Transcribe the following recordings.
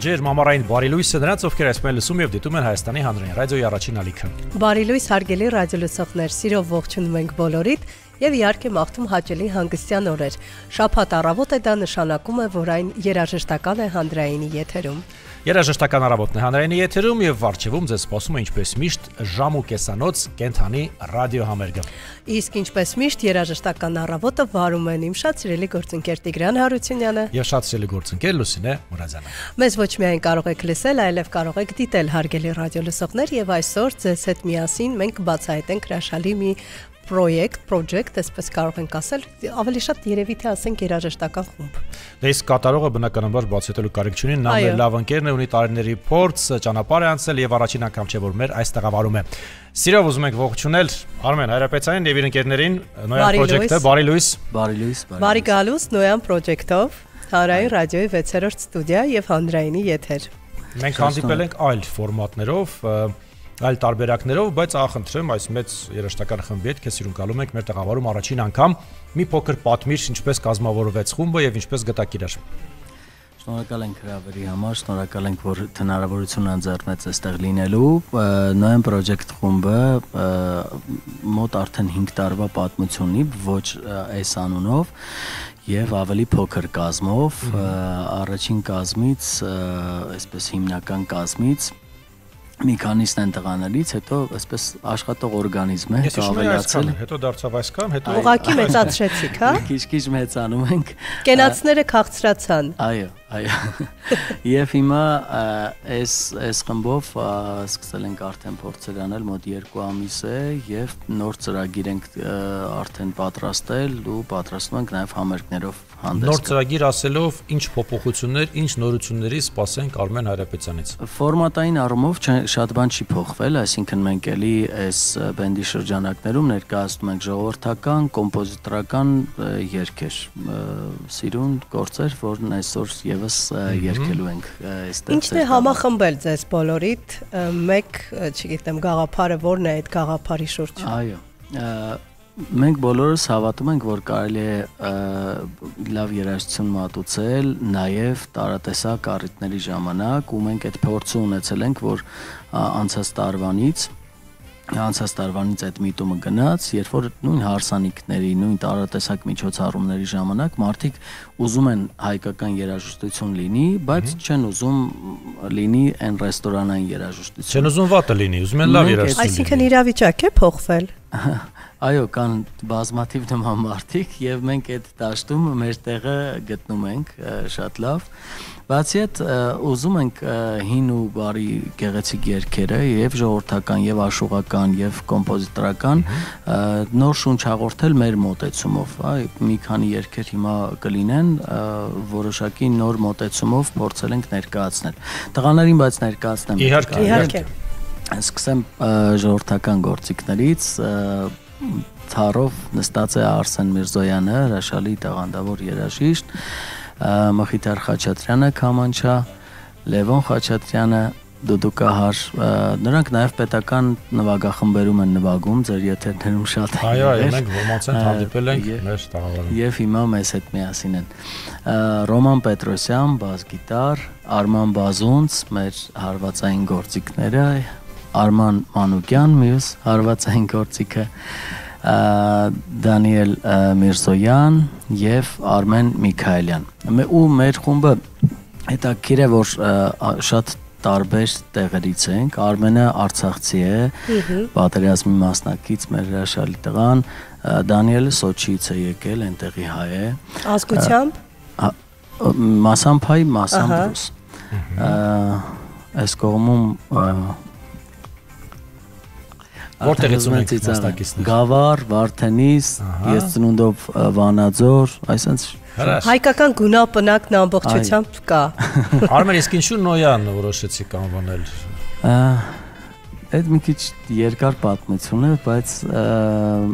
Ջերմ ամառային բարի լույսը նրանց, ովքեր այսպես լսում եւ դիտում են Հայաստանի հանրային ռադիոյի առաջին ալիքը։ Բարի լույս, հարգելի ռադիոլսողներ, սիրով ողջունում ենք բոլորիդ եւ իհարկե մաղթում հաճելի հանգստյան օրեր։ Շաբաթ առավոտ է, դա նշանակում է, որ այն երաժշտական է հանրայինի եթերում։ Երաժշտական առավոտն է հանրայինի եթերում եւ վարչեվում ձեզ սպասում է ինչպես միշտ ժամ ու կեսանոց կենթանի ռադիո համերգը։ Իսկ ինչպես միշտ երաժշտական առավոտը վարում են իմ շատ սիրելի գործընկեր Տիգրան Հարությունյանը եւ շատ սիրելի գործընկեր Լուսինե Մուրադյանը։ Մեզ ոչ միայն կարող եք լսել, այլև կարող եք դիտել, հարգելի ռադիոլսողներ, եւ այսօր ձեզ հետ միասին մենք կբացահայտենք հրաշալի մի project, այսպես կարող ենք ասել, ավելի շատ երևի թե ասենք երաժշտական խումբ։ Դե իսկ կատարողը բնականաբար բացահայտելու կարիք չունի, նա մեր լավ ընկերն է, ունի տարիների փորձ, ճանապարհ է անցել եւ առաջին անգամ չէ որ մեր այս տեղավարում է։ Սիրով ուզում ենք ողջունել Արմեն Հայրապետյանին եւ իր ընկերներին Նոյան project-ը, բարի լույս։ Բարի լույս, բարի գալուս Նոյան project-ով, Հանրային ռադիոյի 6-րդ ստուդիա եւ հանրայինի եթեր։ Մենք հանդիպել ենք այլ ֆորմատներով, այլ տարբերակներով, բայց ախնդրեմ այս մեծ երաժշտական խմբի հետ քեզ սիրուն գալու ենք մեր տեղավարում առաջին անգամ մի փոքր պատմիր ինչպես կազմավորվեց խումբը եւ ինչպես գտաք իրար։ Շնորհակալ ենք հրավերի համար, շնորհակալ ենք որ հնարավորություն ընձեռնեց այստեղ լինելու։ Նոյան project խումբը մոտ արդեն 5 տարվա պատմություն ունի, ոչ այս անունով եւ ավելի փոքր կազմով, առաջին կազմից, այսպես հիմնական կազմից մի քանիսն են տղաներից, հետո այսպես աշխատող օրգանիզմ է, ավելացել, հետո դարձավ այսքան, հետո ուղղակի մեծացրեցիք, հա։ Քիչ մեծանում ենք։ Կենացները քաղցրացան։ Այո։ Եվ հիմա այս խմբով սկսել ենք արդեն փորձեր անել մոտ 2 ամիս է եւ նոր ծրագիր ենք արդեն պատրաստել ու պատրաստում ենք նաեւ համերգներով հանդես։ Նոր ծրագիր ասելով ինչ փոփոխություններ, ինչ նորությունների սպասենք Արմեն Հայրապետյանից։ Ֆորմատային առումով շատ բան չի փոխվել, այսինքն մենք էլի այս բենդի շրջանակներում ներկայացնում ենք ժողովրդական, կոմպոզիտորական երգեր, սիրուն գործեր, որն այսօր եւս երգելու ենք այստեղ։ Ինչն է համախմբել ձեզ բոլորիդ, մեկ, չգիտեմ, գաղափարը որն է այդ գաղափարի շուրջ։ Այո։ Մենք բոլորս հավատում ենք, որ կարելի է լավ երաժշտություն մատուցել նաև տարատեսակ առիթների ժամանակ, ու մենք այդ փորձը ունեցել ենք, որ անցած տարվանից այդ միտումը գնաց, երբ որ նույն հարսանիքների, նույն տարատեսակ միջոցառումների ժամանակ մարդիկ ուզում են հայկական երաժշտություն լինի, բայց չեն ուզում լինի այն ռեստորանային երաժշտություն։ Չեն ուզում վատը լինի, ուզում են լավ երաժշտություն։ Այսինքն իրավիճակ է փոխվել։ Այո, կան բազմաթիվ նման մարդիկ եւ մենք այդ դաշտում մեր տեղը գտնում ենք շատ լավ։ Բացի այդ ուզում ենք հին ու բարի գեղեցիկ երգերը եւ ժողովրդական եւ աշուղական եւ կոմպոզիտորական նոր շունչ հաղորդել մեր մոտեցումով, այ մի քանի երգեր հիմա կլինեն, որոշակի նոր մոտեցումով փորձել ենք ներկայացնել։ Տղաներին բայց ներկայացնեմ։ Իհարկե։ Սկսեմ ժողովրդական գործիքներից, Թարով նստած է Արսեն Միրզոյանը, հրաշալի տաղանդավոր երաժիշտ, Մխիթար Խաչատրյանը քամանչա, Լևոն Խաչատրյանը դուդուկահար, նրանք նաև պետական նվագախմբերում են նվագում, ձեր եթերներում շատ են։ Այո, մենք ոմանց են հանդիպել ենք մեր տաղավարում։ Եվ հիմա մեզ հետ միասին են։ Ռոման Պետրոսյան, բաս գիտար, Արման Բազունց, մեր հարվածային գործիքները, Արման Մանուկյան, մյուս հարվածային գործիքը, Դանիել Միրզոյան եւ Արմեն Միքայելյան։ Ու մեր խումբը հետաքրքիր է, որ շատ տարբեր տեղերից ենք։ Արմենը արցախցի է, պատերազմի մասնակից, մեր հրաշալի տղան, Դանիելը Սոչիից է եկել, այնտեղի հայ է։ Ազգությամբ։ Մասամբ հայ, մասամբ ռուս։ Այս կողմում Որտեղից ունենք մասնակիցներ։ Գավառ, Վարդենիս, ես ծնունդով Վանաձոր, այսինքն հայկական գունապնակն ամբողջությամբ կա։ Արմեն, իսկ ինչու Նոյան որոշեցիք անվանել։ Այդ մի քիչ երկար պատմություն է, բայց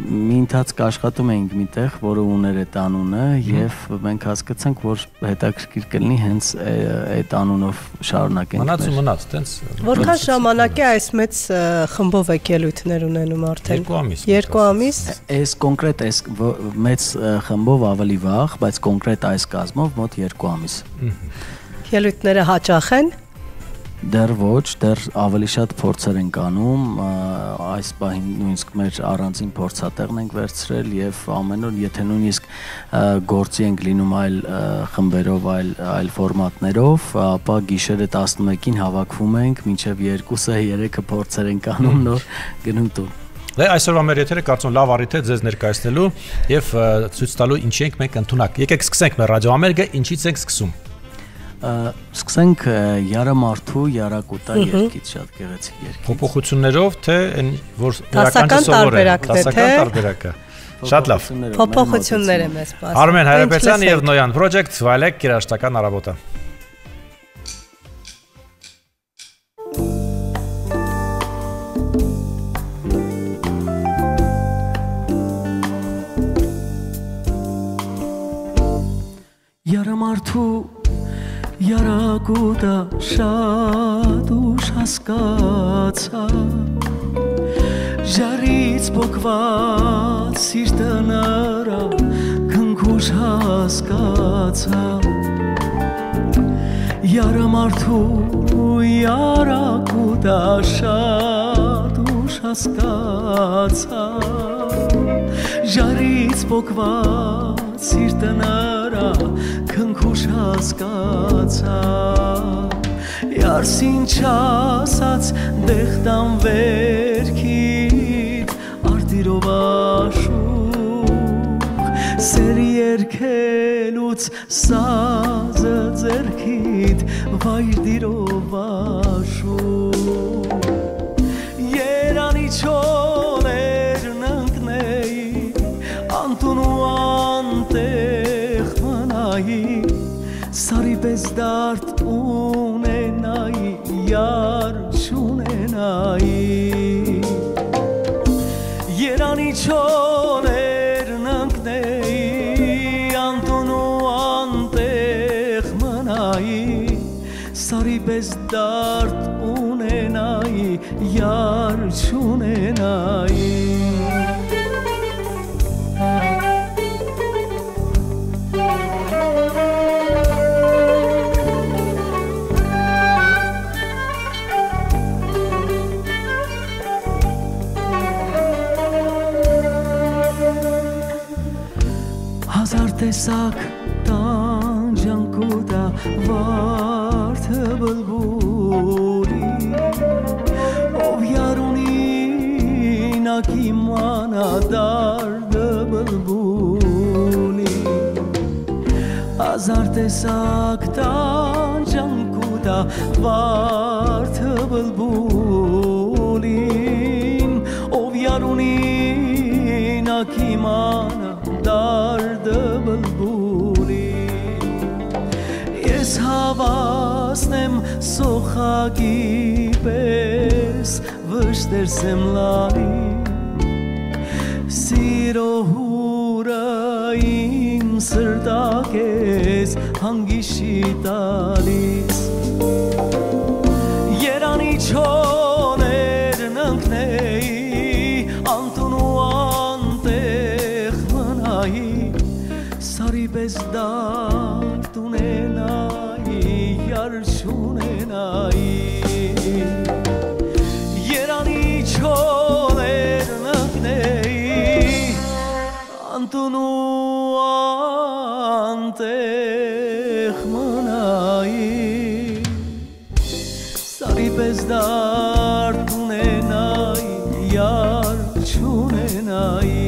մի ընթացք աշխատում էինք միտեղ, որը ուներ այդ անունը, եւ մենք հասկացանք, որ հետաքրքիր կլինի հենց այդ անունով շարունակենք։ Մնաց, տենց։ Որքան ժամանակ է այս մեծ խմբով եք ելույթներ ունենում արդեն։ 2 ամիս։ 2 ամիս։ Այս կոնկրետ այս մեծ խմբով ավելի վաղ, բայց կոնկրետ այս կազմով մոտ 2 ամիս։ Ելույթները հաճախ են։ Դեռ ոչ, դեռ ավելի շատ փորձեր ենք անում, այս պահին նույնիսկ մեր առանձին փորձատեղն ենք վերցրել եւ ամեն օր, եթե նույնիսկ գործի ենք լինում այլ խմբերով, այլ ֆորմատներով, ապա գիշերը 11-ին հավաքվում ենք, մինչեւ 2-3 փորձեր ենք անում, նոր գնում տուն։ Դե այսօրվա մեր եթերը կարծում լավ առիթ է ձեզ ներկայացնելու եւ ցույց տալու ինչի ենք մենք ընդունակ։ Եկեք սկսենք մեր ռադիոհամերգը, ինչից ենք սկսում։ Սկսենք Յարամարթու Յարակուտա երգից, շատ գեղեցիկ երգ։ Փոփոխություններով թե այն որ դասական տարբերակը։ Շատ լավ։ Փոփոխություններ եմ ես ասում։ Արմեն Հայրապետյան եւ Նոյան Project վայելեք երաժշտական առավոտը։ Յարամարթու Յարակուտա շատ ուշ հասկացա Ժարից փոքված սիրտը նրա քնքուշ հասկացա Յարամարթու Յարակուտա շատ ուշ հասկացա Ժարից փոքված սիրտը նրա քնքուշ հասկացա Յարսին չասած դեղտան վերքիդ արտիրով աշուղ Սեր երկելուց սազը ձերքիդ վայրդիրով աշուղ Երանի չոներն ընկնեի անտուն ու անտեղ մնայի Սարի պես դարդ ունենայի, յար չունենայի Երանի չոներն ընկնեի, անտուն ու անտեղ մնայի Սարի պես դարդ ունենայի, յար չունենայի Տեսակ տանջանքուտա վարդը բլբուլի Ով յարունի նակի մանա դարդը բլբուլի Հազար տեսակ տանջանքուտա վարդը բլբուլին Ով յարունի նակի մանա դարդը բլբուլի Ես հավասնեմ սոխագի պես վշտերսեմ լալի Սիրո հուրը իմ սրտակ ես հանգիշի տալիս Երանի չոներն ընկնեի անտուն ու Սարի պես դարդ ունենայի, յար չունենայի Երանի չոներն ընկնեի, անտուն ու անտեղ մնայի Սարի պես դարդ ունենայի, յար չունենայի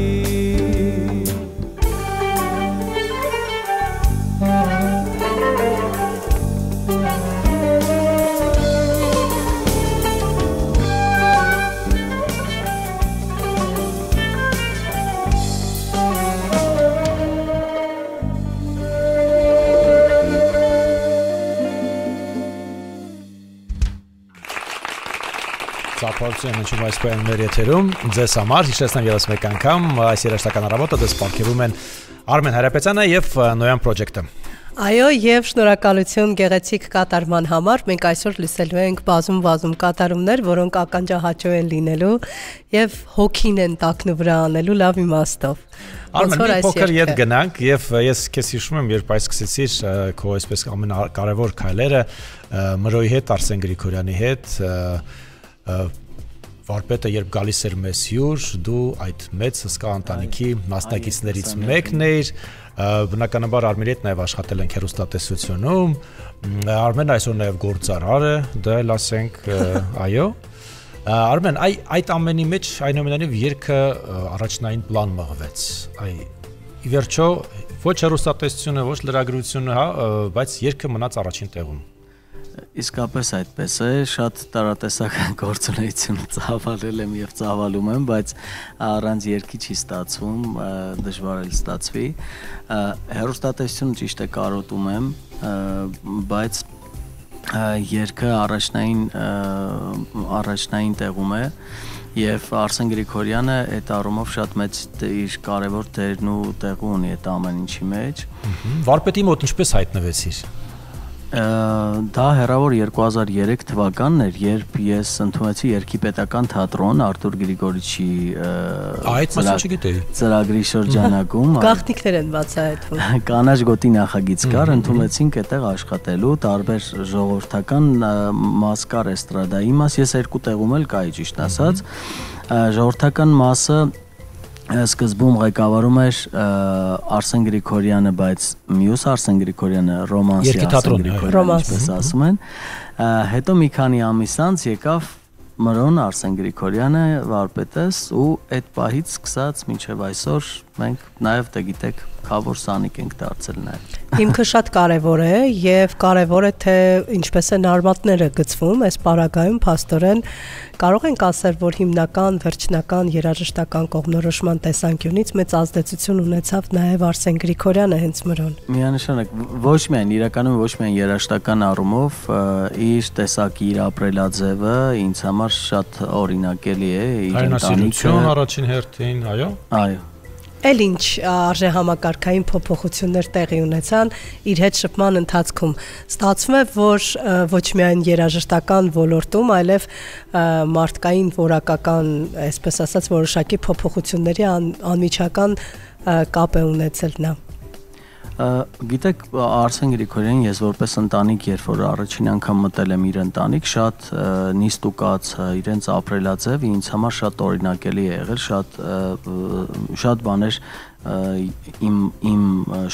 Ծափարություն հնչում այս պահին մեր եթերում ձեզ համար հիշեցնեմ ևս մեկ անգամ այս երաժշտական առավոտը դες պարգևում են Արմեն Հայրապետյանը եւ Նոյան Project-ը Այո, եւ շնորհակալություն գեղեցիկ կատարման համար։ Մենք այսօր լսելու ենք բազում կատարումներ, որոնք ականջահաճո են լինելու եւ հոգին են տակնու վրա անելու լավ իմաստով։ Արմեն, մի փոքր ետ գնանք եւ ես քեզ հիշում եմ, երբ այս սկսեցիր քո այսպես ամենակարևոր քայլերը Մրոյի հետ, Արսեն Գրիգորյանի հետ, վարպետը երբ գալիս էր մեզ հյուր, դու այդ մեծ հսկա ընտանիքի մասնակիցներից մեկն էիր, բնականաբար Արմենի հետ նաև աշխատել ենք հեռուստատեսությունում, Արմենը այսօր նաև գործարար է, դա էլ ասենք, այո։ Արմեն, այդ ամենի մեջ այնուամենայնիվ երգը առաջնային պլան մղվեց։ Ի վերջո ոչ հեռուստատեսությունը, ոչ լրագրությունը, բայց երգը մնաց առաջին տեղում։ Իսկապես այդպես է, շատ տարատեսական գործունեություն ծավալել եմ եւ ծավալում եմ, բայց առանց երգի չի ստացվում, դժվար է ստացվի։ Հեռուստատեսությունը ճիշտ է կարոտում եմ, բայց երգը առաջնային տեղում է եւ Արսեն Գրիգորյանը այդ առումով շատ մեծ իր կարևոր դերն ու տեղ ունի այդ ամեն ինչի մեջ։ Վարպետի մոտ ինչպես հայտնվեցիր։ Դա հեռավոր 2003 թվականն էր, երբ ես ընդունեցի Երգի պետական թատրոն Արտուր Գրիգորիչի ծրագրի շրջանակում գաղտնիքներ են բացահայտվում։ Կանաչ գոտի նախագիծ կար, ընդունեցինք այդտեղ աշխատելու, տարբեր ժողովրդական մաս կար էստրադայի մաս, ես երկու տեղում էլ կայի ճիշտ ասած, ժողովրդական մասը սկզբում ղեկավարում էր Արսեն Գրիգորյանը, բայց մյուս Արսեն Գրիգորյանը ռոմանսի Արսեն Գրիգորյանը, ինչպես ասում են, հետո մի քանի ամիս անց եկավ Մրոն Արսեն Գրիգորյանը վարպետս ու այդ պահից սկսած մինչև այսօր մենք նաև դե գիտեք խավոր սանիկ ենք դարձել նաև։ Հիմքը շատ կարևոր է եւ կարևոր է թե ինչպես են արմատները գծվում այս պարագայում փաստորեն կարող ենք ասել որ հիմնական վերջնական երաժշտական կողմնորոշման տեսանկյունից մեծ ազդեցություն ունեցավ նաև Արսեն Գրիգորյանը հենց Մրոն։ Միանշանակ ոչ միայն իրականում ոչ միայն երաժշտական առումով իր տեսակի իր ապրելաձևը ինձ համար շատ օրինակելի է իր ընտանիքը առաջին հերթին, այո։ Այո։ Էլ ինչ արժե համակարգային փոփոխություններ տեղի ունեցան իր հետ շփման ընթացքում։ Ստացվում է, որ ոչ միայն երաժշտական ոլորտում, այլև մարդկային որակական, այսպես ասած, որոշակի փոփոխությունների անմիջական կապ է ունեցել նա։ Գիտեք, Արսեն Գրիգորյանին ես որպես ընտանիք, երբ որ առաջին անգամ մտել եմ իր ընտանիք, շատ նիստուկաց իրենց ապրելաձև ինձ համար շատ օրինակելի է եղել, շատ բաներ իմ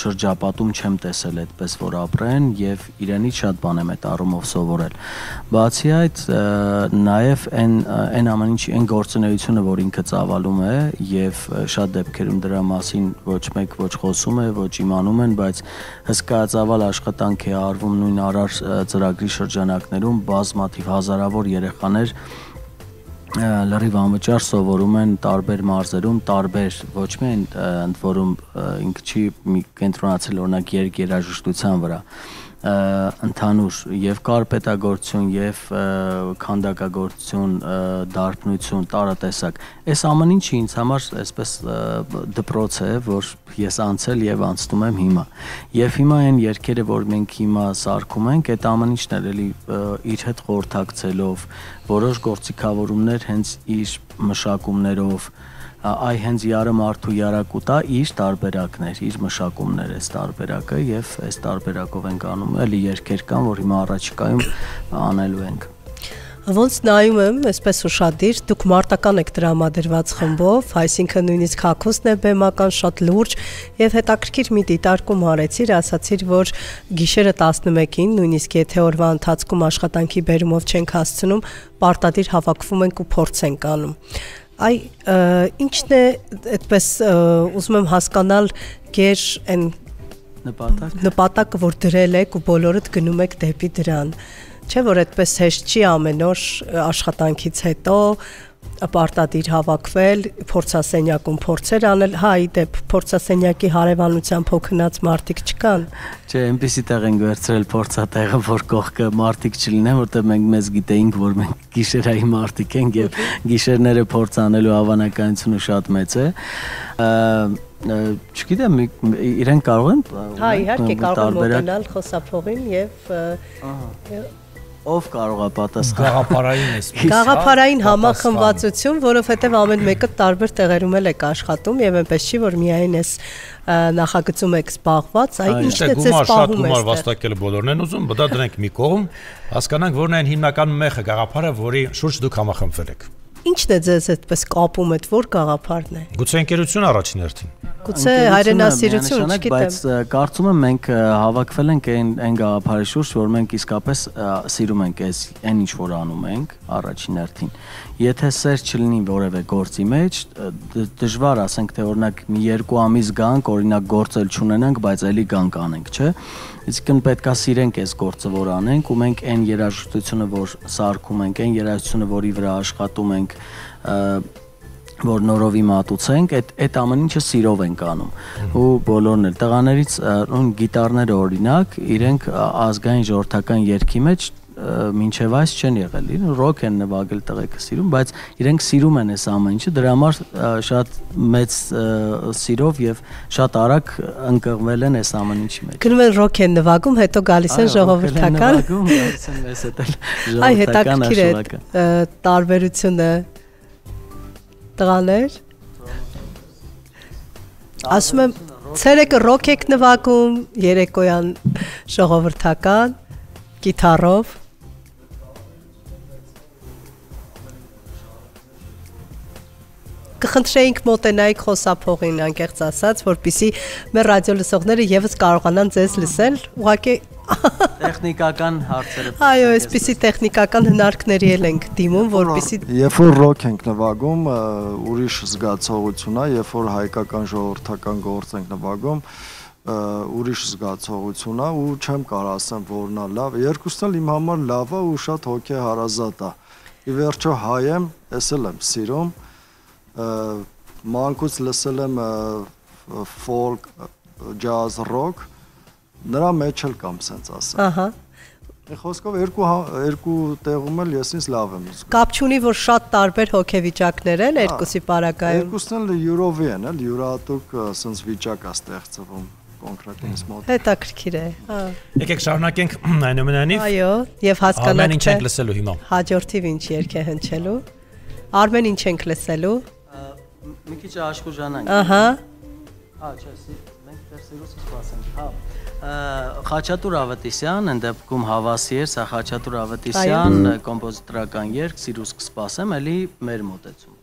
շրջապատում չեմ տեսել այդպես որ ապրեն եւ իրենից շատ բան եմ այդ առումով սովորել։ Բացի այդ նաեւ այն ամեն ինչ այն գործունեությունը որ ինքը ծավալում է եւ շատ դեպքերում դրա մասին ոչ մեկ ոչ խոսում է, ոչ իմանում են, բայց հսկայածավալ աշխատանք է արվում նույն Արար ծրագրի շրջանակներում բազմաթիվ հազարավոր երեխաներ լրիվ անվճար սովորում են տարբեր մարզերում, տարբեր ոչ միայն ընդ որում ինքը չի կենտրոնացել օրինակ երաժշտության վրա, ընդհանուր եւ կարպետագործություն եւ քանդակագործություն, դարբնություն, տարատեսակ։ Այս ամեն ինչը ինձ համար այսպես դպրոց է, որ ես անցել եւ անցնում եմ հիմա։ Եվ հիմա այն երգերը, որ մենք հիմա սարքում ենք, այդ ամեն ինչն էլ էլի իր հետ խորհրդակցելով, որոշ գործիքավորումներ հենց իր մշակումներով այ հենց յարը մարդու յարակուտա իր տարբերակներ, իր մշակումներ այս տարբերակը եւ այս տարբերակով ենք անում, էլի երկեր կան, որ հիմա առաջիկայում անելու ենք։ Ոնց նայում եմ, այսպես ուշադիր, դուք մարտական եք տրամադրված խմբով, այսինքն նույնիսկ հագուստն է բեմական, շատ լուրջ եւ հետաքրքիր մի դիտարկում արեցիր, ասացիր, որ գիշերը 11-ին, նույնիսկ եթե օրվա ընթացքում աշխատանքի բերումով չենք հասցնում, պարտադիր հավաքվում ենք ու փորձ ենք անում։ Այ ինչն է այդպես ուզում եմ հասկանալ գեր այն նպատակը որ դրել եք ու բոլորդ գնում եք դեպի դրան չէ որ այդպես հեշտ չի ամեն օր աշխատանքից հետո պարտադիր հավաքվել փորձասենյակում փորձեր անել հա իդեպ փորձասենյակի հարևանությամբ հոգնած մարդիկ չկան չէ այնպեսի տեղ են վերցրել փորձատեղը որ կողքը մարդիկ չլինեն որտեղ մենք մեզ գիտեինք որ մենք գիշերային մարդիկ ենք եւ գիշերները փորձ անելու հավանականությունը շատ մեծ է չգիտեմ իրեն կարող են հա իհարկե կարող են մոտենալ խոսափողին եւ ով կարող է պատասխանել գաղափարային էս։ Գաղափարային համախմբվածություն, որովհետև ամեն մեկը տարբեր տեղերում եք աշխատում եւ այնպես չի որ միայն էս նախագծում եք զբաղված, այլ ինչն է ձեզ շատ գումար վաստակելը բոլորն են ուզում, դա դրենք մի կողմ, հասկանանք որն են հիմնական մեխը գաղափարը, որի շուրջ դուք համախմբվել եք։ Ինչն է ձեզ այդպես կապում այդ որ գաղափարն է։ Գուցե ընկերություն առաջին հերթին։ Գուցե հայրենասիրություն, չգիտեմ։ Բայց կարծում եմ մենք հավաքվել ենք այն գաղափարի շուրջ, որ մենք իսկապես սիրում ենք այն ինչ որ անում ենք առաջին հերթին։ Եթե սեր չլինի որևէ գործի մեջ, դժվար ասենք թե օրինակ մի 2 ամիս գանք, օրինակ գործել չունենանք, բայց էլի գանք անենք, չէ՞։ Իսկն պետքա սիրենք այս գործը որ անենք ու մենք այն երաժշտությունը որ սարքում ենք, այն երաժշտությունը որի վրա աշխատում ենք, որ նորովի մատուցենք, այդ ամեն ինչը սիրով ենք անում։ Ու բոլորն էլ տղաներից նույն գիտարները օրինակ, իրենք ազգային ժողովրդական երգի մեջ մինչև այս չեն եղել, ռոք են նվագել տղեկը սիրում, բայց իրենք սիրում են այս ամեն ինչը, դրա համար շատ մեծ սիրով եւ շատ արագ ընկղմվել են այս ամեն ինչի մեջ։ Գնում են ռոք են նվագում, հետո գալիս են ժողովրդական։ Այ հետաքրքիր է տարբերությունը տղաներ։ Ասում եմ, ցերեկը ռոք եք նվագում, երեկոյան ժողովրդական, գիտարով։ Կխնդրեինք մոտենայիք խոսափողին անկեղծ ասած, որպեսզի մեր ռադիո լսողները եւս կարողանան ձեզ լսել, ուղղակի տեխնիկական հարցերը։ Այո, այսպիսի տեխնիկական հնարքների էլ ենք դիմում, որպեսզի երբ որ ռոք ենք նվագում, ուրիշ զգացողություն է, երբ որ հայկական ժողովրդական գործ ենք նվագում, ուրիշ զգացողություն է ու չեմ կարող ասեմ որն է լավ, երկուսն էլ իմ համար լավ է ու շատ հոգեհարազատ է։ Ի վերջո հայ եմ, ես էլ եմ սիրում, մանկուց լսել եմ ֆոլք, ջազ, ռոք, նրա մեջ էլ կամ սենց ասեմ։ Ահա։ Խոսքով երկու տեղում էլ ես ինձ լավ եմ զգում։ Կապ չունի, որ շատ տարբեր հոգեվիճակներ են երկուսի պարագայում։ Երկուսն էլ յուրովի են, յուրահատուկ սենց վիճակ է ստեղծվում կոնկրետ ինձ մոտ։ Հետաքրքիր է, հա։ Եկեք շարունակենք այնուամենայնիվ։ Այո, եւ հասկանանք Արմեն ինչ ենք լսելու հիմա։ Հաջորդիվ ինչ երգ է հնչելու։ Արմեն ինչ ենք լսելու։ Մի քիչ աշխուժանանք։ Ահա։ Չէ, մենք դեռ սիրուսը սպասենք, հա։ Խաչատուր Ավետիսյան, այն դեպքում հավասի էր, սա Խաչատուր Ավետիսյան, կոմպոզիտորական երգ, սիրուս կսպասեմ, էլի մեր մոտեցում։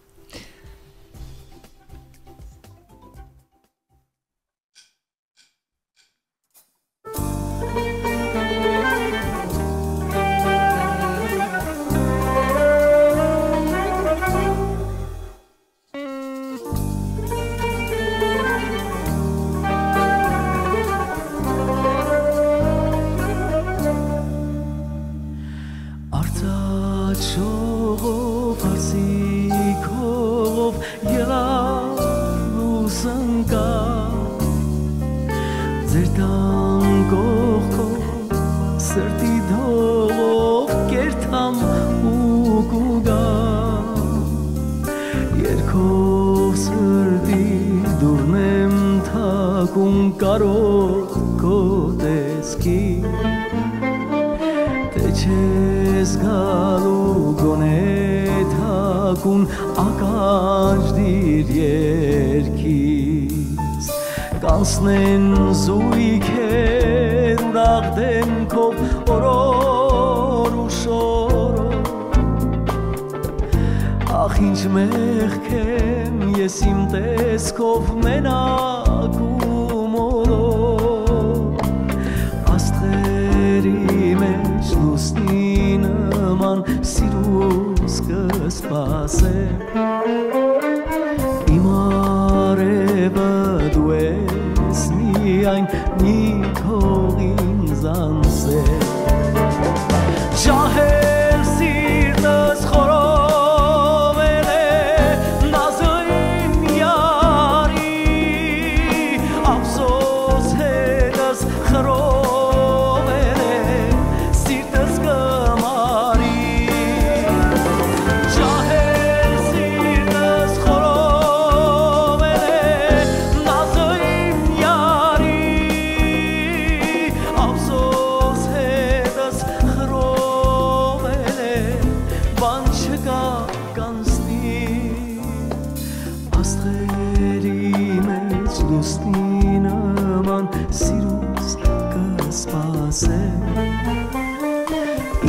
կան սիրուս կսպասե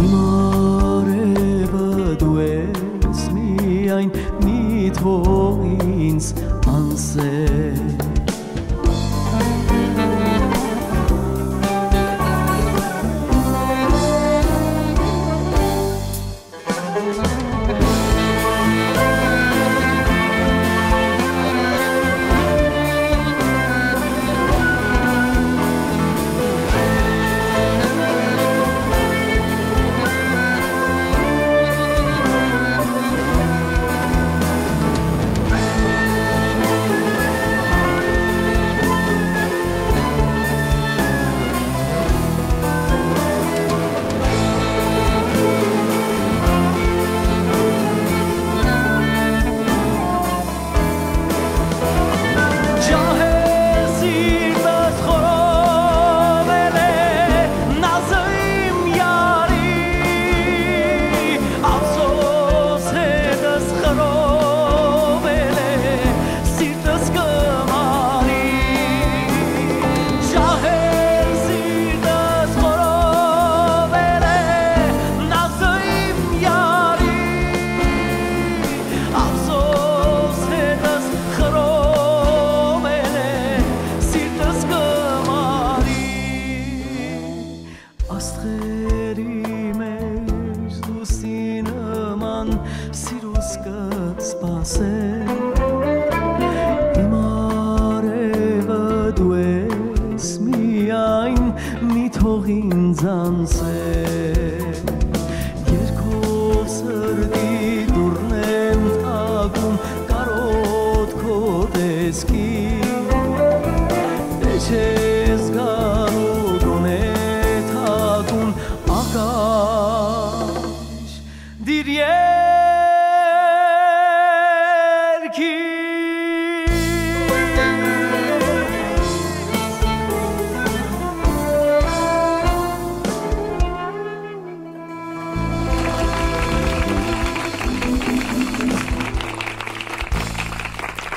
Իմ արևը դու ես միայն մի թող ինձ անսեր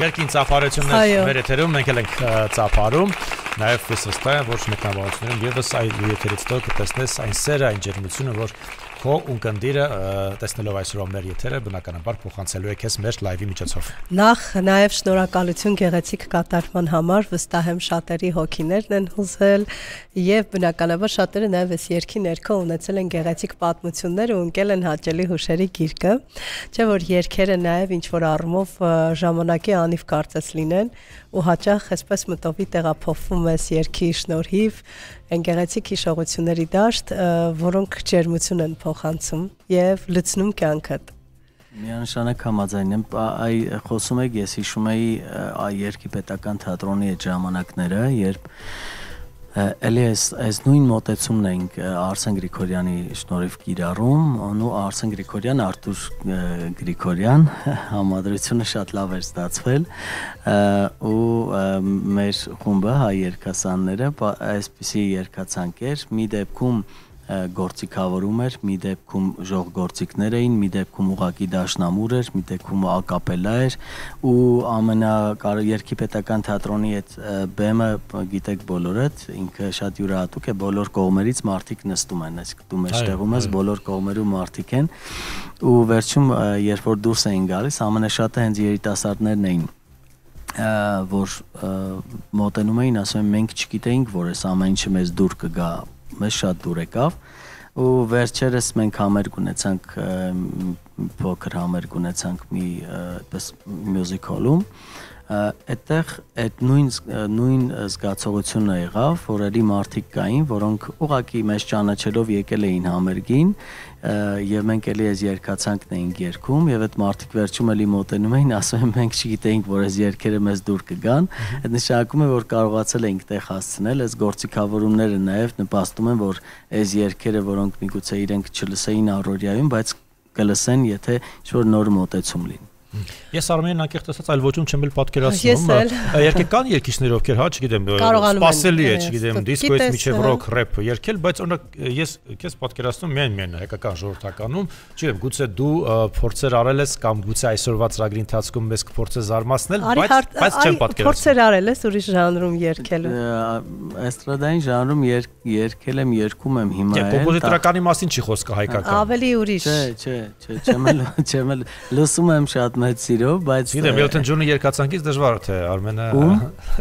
Երկին ծափարություններ մեր եթերում մենք ենք ծափարում նաև վստահ եմ որ շնորհավորություններում եւս այլ եթերից դու կտեսնես այն սերը այն ջերմությունը որ քո ունկնդիրը տեսնելով այսօրվա մեր եթերը բնականաբար փոխանցելու է քեզ մեր լայվի միջոցով Նախ նաև շնորհակալություն գեղեցիկ կատարման համար վստահ եմ շատերի հոգիներն են հուզել եւ բնականաբար շատերը նաև այս երկի ներքո ունեցել են գեղեցիկ պատմություններ ու ընկել են հաճելի հուշերի գիրկը չէ որ երկերը նաև ինչ որ առումով ժամանակի անիվ կարծես լինեն ու հաճախ այսպես մտովի տեղափոխվում ես երկի շնորհիվ այն գեղեցիկ հիշողությունների դաշտ որոնք ջերմություն են փոխանցում եւ լցնում կյանքդ Միանշանակ համաձայն եմ այ խոսում եք ես հիշում էի երկի պետական թատրոնի այդ ժամանակները երբ Էլի այս նույն մոտեցումն ենք Արսեն Գրիգորյանի շնորհիվ կիրառում, ու Արսեն Գրիգորյան, Արտուր Գրիգորյան համադրությունը շատ լավ էր ստացվել ու մեր խումբը հայ երգասանները այսպիսի երգացանք էր մի դեպքում գործիքավորում էր, մի դեպքում ժողգործիկներ էին, մի դեպքում ուղակի դաշնամուր էր, մի դեպքում ակապելա էր ու երկի պետական թատրոնի այդ բեմը գիտեք բոլորդ, ինքը շատ յուրահատուկ է, բոլոր կողմերից մարդիկ նստում են, այսինքն դու մեջտեղում ես, բոլոր կողմերում մարդիկ են ու վերջում երբ որ դուրս էին գալիս, ամենաշատը հենց երիտասարդներն էին որ մոտենում էին, ասում են մենք չգիտեինք, որ այս ամեն ինչը մեզ դուր կգա մեզ շատ դուր եկավ ու վերջերս մենք համերգ ունեցանք փոքր համերգ ունեցանք մի այդպես մյուզիկ հոլում այդտեղ այդ նույն զգացողությունը եղավ որ էլի մարդիկ կային որոնք ուղակի մեզ ճանաչելով եկել էին համերգին եւ մենք էլի այս երգացանքն էինք երգում եւ այդ մարդիկ վերջում էլի մոտենում էին ասում են մենք չգիտեինք որ այս երգերը մեզ դուր կգան այդ նշանակում է որ կարողացել էինք տեղ հասցնել այս գործիքավորումները նաեւ նպաստում են որ այս երգերը որոնք միգուցե իրենք չլսեին առօրյայում բայց կլսեն եթե ինչ որ նոր մոտեցում լինի Ես Արմենին անկեղծ ասած այլ ոչում չեմ էլ պատկերացնում։ Երկե կան երգիչներ ովքեր, հա, չգիտեմ, սպասելի է, չգիտեմ, դիսկոից միջև ռոք, ռեփ երգել, բայց օրինակ ես քեզ պատկերացնում միայն հայկական ժողովրդականում, չգիտեմ, գուցե դու փորձեր արել ես կամ գուցե այսօրվա ծրագրի ընթացքում մեզ կփորձես զարմացնել, բայց չեմ պատկերացնում։ Փորձեր արել ես ուրիշ ժանրում երգել։ Էստրադային ժանրում երգել եմ, երգում եմ հիմա էլ։ Կոմպոզիտորականի մասին չի խոսքը հայկական։ Ավելի ուրիշ։ Չեմ լսում եմ շատ մեծ սիրով, բայց գիտեմ Elton John-ի երգացանկից դժվար թե Արմենը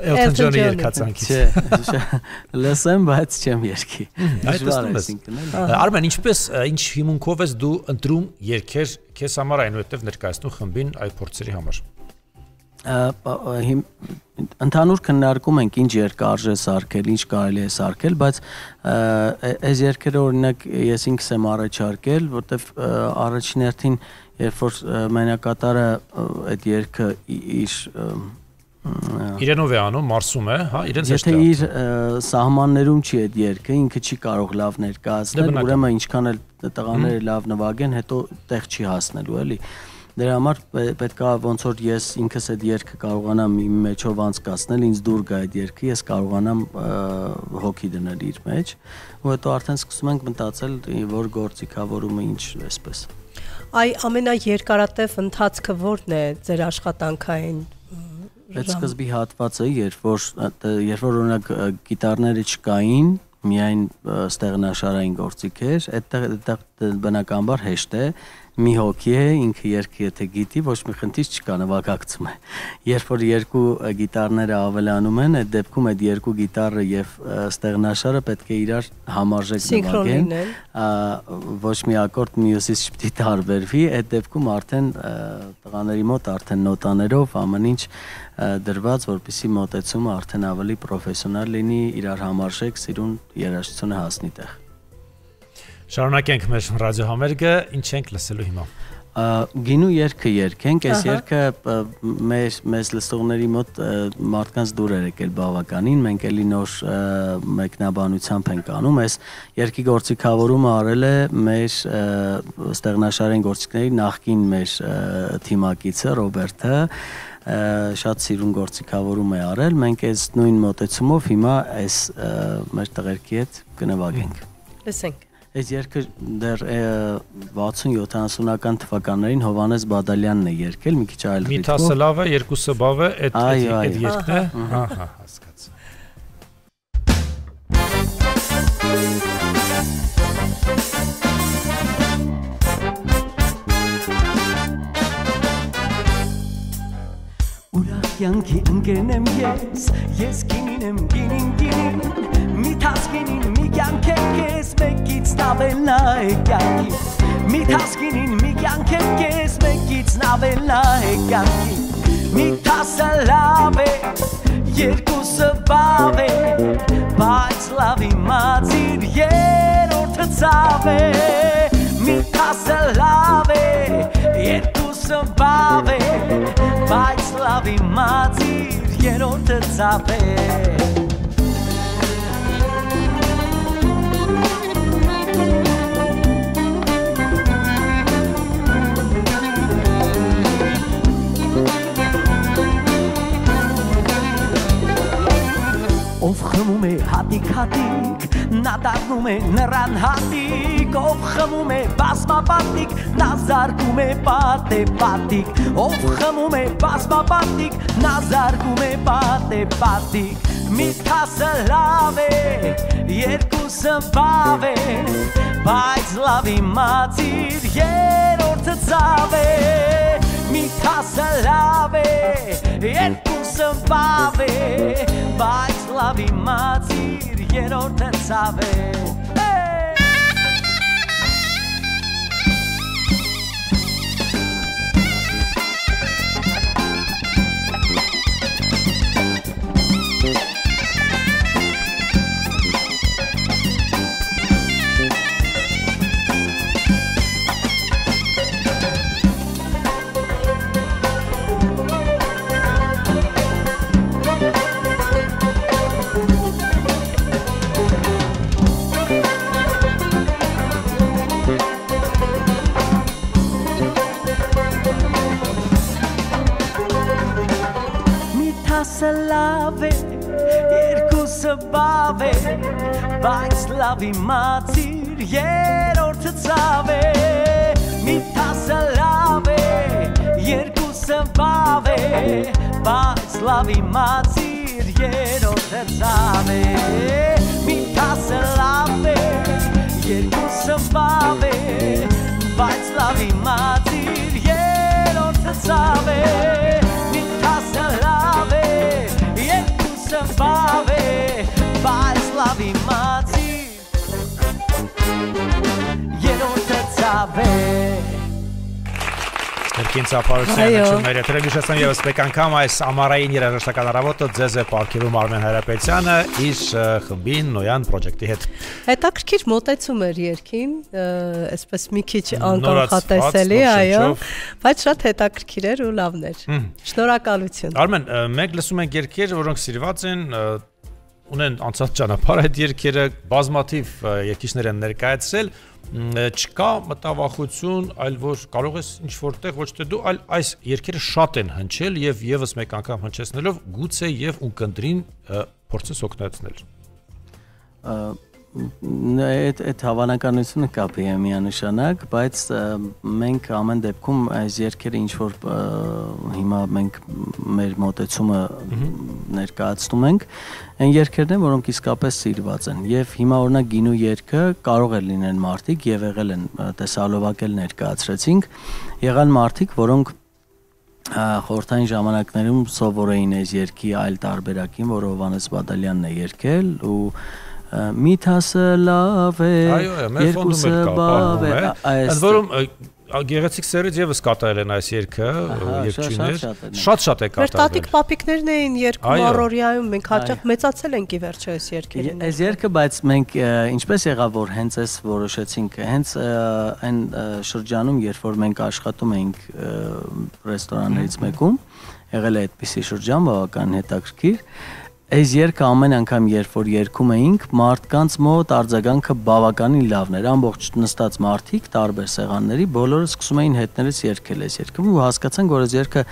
Elton John-ի երգացանկից։ Չէ, լսեմ, բայց չեմ երգի։ Արմեն, ինչ հիմունքով ես դու ընտրում երգեր քեզ համար այնուհետև ներկայացնում խմբին այդ փորձերի համար։ Ընդհանուր քննարկում ենք ինչ երգ արժե սարքել, ինչ կարելի է սարքել, բայց այս երգերը օրինակ ես ինքս եմ առաջարկել, որտեվ առաջին հերթին երբ որ մենակատարը այդ երգը իրենով է անում, մարսում է, հա, իրենց է։ Եթե իր սահմաններում չի այդ երգը, ինքը չի կարող լավ ներկայացնել, ուրեմն ինչքան էլ տղաները լավ նվագեն, հետո տեղ չի հասնելու, էլի։ Դրա համար պետք է ոնց որ ես ինքս այդ երգը կարողանամ իմ մեջով անցկացնել, ինձ դուր գա այդ երգը, ես կարողանամ հոգի դնել իր մեջ, ու հետո արդեն սկսում ենք մտածել, որ գործիքավորումը ինչ այսպես։ Այ ամենաերկարատև ընթացքը ո՞րն է ձեր աշխատանքային։ Այդ սկզբի հատվածը, երբ որ օրինակ գիտարները չկային, միայն ստեղնաշարային գործիք էր, այդտեղ բնականաբար հեշտ է, մի հոգի է, ինքը երգը եթե գիտի, ոչ մի խնդիր չկա, նվագակցում է։ Երբ որ երկու գիտարները ավելանում են, այդ դեպքում այդ երկու գիտարը եւ ստեղնաշարը պետք է իրար համարժեք նվագեն, ոչ մի ակորդ մյուսից չպետք է տարբերվի, այդ դեպքում արդեն տղաների մոտ արդեն նոտաներով ամեն ինչ դրված, որպեսզի մոտեցումը արդեն ավելի պրոֆեսիոնալ լինի, իրար համարժեք սիրուն երաժշտությունը հասնի տեղ։ Շարունակենք մեր ռադիոհամերգը, ինչ ենք լսելու հիմա։ Գինու երգը երգենք, այս երգը մեզ լսողների մոտ մարդկանց դուր էր եկել բավականին, մենք էլի նոր մեկնաբանությամբ ենք անում, այս երգի գործիքավորումը արել է մեր ստեղնաշարային գործիքների նախկին մեր թիմակիցը Ռոբերտը, շատ սիրուն գործիքավորում է արել, մենք այս նույն մոտեցումով հիմա այս մեր տղերքի հետ կնվագենք։ Լսենք։ Այս երգը դեռ 60-70-ական թվականներին Հովանես Բադալյանն է երգել, մի քիչ այլ ռիթմով։ Մի տասը լավ է, երկուսը բավ է, այդ երգն է։ Ահա, հասկացա։ Ուրախ յանքի ընկերն եմ ես գինին եմ գինին մի թասկինին մի կյանք է կես մեկից նավելնա է կյանքի մի թասկինին մի կյանք է կես մեկից նավելնա է կյանքի մի թասը լավ է երկուսը բավ է բայց լավ իմացիր երորդը ծավ է մի թասը լավ է երկուսը բավ է բայց լավ իմացիր երորդը ծավ է Ով խմում է հատիկ, նա դառնում է նրան հատիկ, ով խմում է բազմապատիկ, նա զարկում է պատիկ, ով խմում է բազմապատիկ, նա զարկում է պատիկ, մի թասը լավ է, երկուսը բավ է, բայց լավ իմացիր երորդը ծավ է, մի թասը լավ է, երկուսը բավ է, բայց լավ իմացիր երորդը ծավ է բավ է բայց լավ իմացիր երրորդը ցավ է մի տասը լավ է երկուսը բավ է բայց լավ իմացիր երրորդը ցավ է մի տասը լավ է երկուսը բավ է բայց լավ իմացիր երրորդը ցավ է մի տասը լավ է երկուսը բավ է բայց լավ իմացիր երրորդը ցավ է Ներքին ծափարության մեր եթերագիշացան եւս մեկ անգամ այս ամառային երաժշտական առավոտը ձեզ է պարգևում Արմեն Հայրապետյանը իր խմբին Նոյան պրոջեկտի հետ։ Հետաքրքիր մոտեցում էր երգին, այսպես մի քիչ անկանխատեսելի, այո, բայց շատ հետաքրքիր էր ու լավն էր։ Շնորհակալություն։ Արմեն, մենք լսում ենք երգեր, որոնք սիրված են, ունեն անցած ճանապարհ այդ երգերը, բազմաթիվ երգիչներ են ներկայացրել, չկա մտավախություն, այլ որ կարող ես ինչ որտեղ ոչ թե դու, այլ այս երգերը շատ են հնչել եւ եւս մեկ անգամ հնչեցնելով գուցե եւ ունկնդրին փորձես օգնեցնել։ Այդ հավանականությունը կապի է միանշանակ, բայց մենք ամեն դեպքում այս երգերը ինչ որ հիմա մենք մեր մոտեցումը ներկայացնում ենք, այն երգերն են, որոնք իսկապես սիրված են եւ հիմա օրինակ գինու երգը կարող է լինեն մարդիկ եւ եղել են տեսահոլովակել ներկայացրեցինք, եղան մարդիկ, որոնք խորհրդային ժամանակներում սովոր էին այս երգի այլ տարբերակին, որը Հովհաննես Բադալյանն է երգել ու մի տասը լավ է, երկուսը բավ է, այս որում գեղեցիկ սերից եւս կատարել են այս երգը, երգչուհիներ, շատ է կատարվել։ Մեր տատիկ պապիկներն էին երգում առօրյայում, մենք հաճախ մեծացել ենք ի վերջո այս երգերին։ Այս երգը, բայց մենք ինչպես եղավ, որ հենց այս որոշեցինք, հենց այն շրջանում, երբ որ մենք աշխատում էինք ռեստորաններից մեկում, եղել է այդպիսի շրջան, բավական հետաքրքիր։ Այս երգը ամեն անգամ երբ որ երգում էինք, մարդկանց մոտ արձագանքը բավականին լավն էր, ամբողջ նստած մարդիկ տարբեր սեղանների, բոլորը սկսում էին հետներից երգել այս երգը ու հասկացանք, որ այս երգը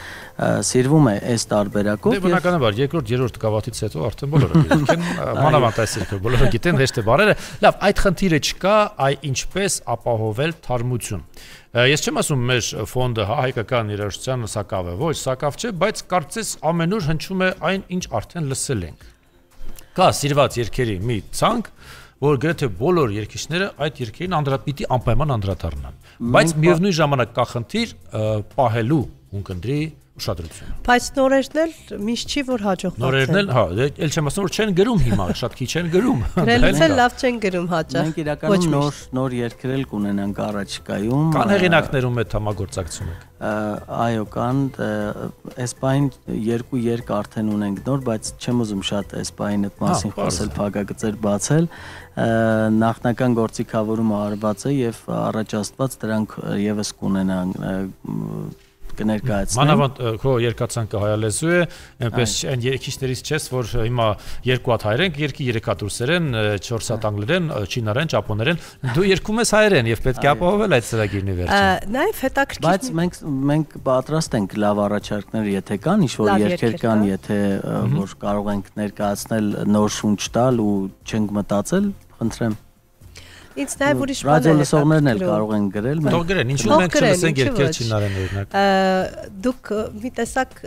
սիրվում է այս տարբերակով։ Դե բնականաբար, երկրորդ, երրորդ գավաթից հետո արդեն բոլորը գիտեն, մանավանդ այս երգը բոլորը գիտեն, հեշտ է բարերը։ Լավ, այդ խնդիրը չկա, այ ինչպես ապահովել թարմություն։ Ես չեմ ասում մեր ֆոնդը հայկական երաժշտության սակավ է, ոչ, սակավ չէ, բայց կարծես ամենուր հնչում է այն, ինչ արդեն լսել ենք։ Կա սիրված երգերի մի ցանկ, որ գրեթե բոլոր երգիչները այդ երգերին պիտի անպայման անդրադառնան։ Բայց միևնույն ժամանակ կա խնդիր պահելու ունկնդրի ուշադրությունը։ Բայց նորերն էլ միշտ չի որ հաջողված են։ Նորերն էլ, հա, էլ չեմ ասում որ չեն գրում հիմա, շատ քիչ են գրում։ Գրելից էլ լավ չեն գրում հաճախ։ Մենք իրականում նոր երգեր կունենանք առաջիկայում։ Կան հեղինակներում այդ համագործակցում եք։ Այո, կան, այս պահին երկու երգ արդեն ունենք նոր, բայց չեմ ուզում շատ այս պահին այդ մասին խոսել, փակագծեր բացել։ Նախնական գործիքավորումը արված է եւ առաջաստված դրանք եւս կունենան կներկայացնեմ։ Մանավանդ քո երկացանկը հայալեզու է, այնպես այն երգիչներից չես, որ հիմա երկու հատ հայերեն, երկի երեք հատ ռուսերեն, 4 հատ անգլերեն, չինարեն, ճապոներեն, դու երգում ես հայերեն եւ պետք է ապահովել այդ ծրագիրն ի վերջո։ Նաեւ հետաքրքիր։ Բայց մենք պատրաստ ենք լավ առաջարկներ, եթե կան, ինչ որ երգեր կան, եթե որ կարող ենք ներկայացնել նոր շունչ տալ ու չենք մտածել, խնդրեմ։ Ինձ նաև ուրիշ բան ռադիո լսողներն էլ կարող են գրել։ Թող գրեն, ինչու մենք չլսենք երգեր չինարեն օրինակ։ Դուք մի տեսակ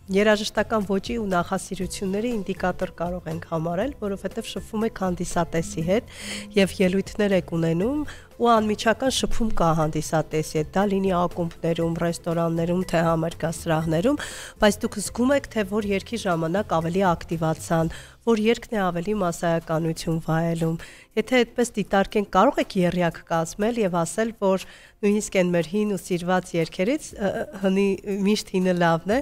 երաժշտական ոճի ու նախասիրությունների ինդիկատոր կարող ենք համարել, որովհետև շփվում եք հանդիսատեսի հետ եւ ելույթներ եք ունենում ու անմիջական շփում կա հանդիսատեսի հետ, դա լինի ակումբներում, ռեստորաններում, թե համերգասրահներում, բայց դուք զգում եք, թե որ երգի ժամանակ ավելի ակտիվացան, որ երգն է ավելի մասսայականություն վայելում։ Եթե այդպես դիտարկենք, կարող եք եռյակ կազմել եւ ասել, որ նույնիսկ այն մեր հին ու սիրված երգերից միշտ հինը լավն է,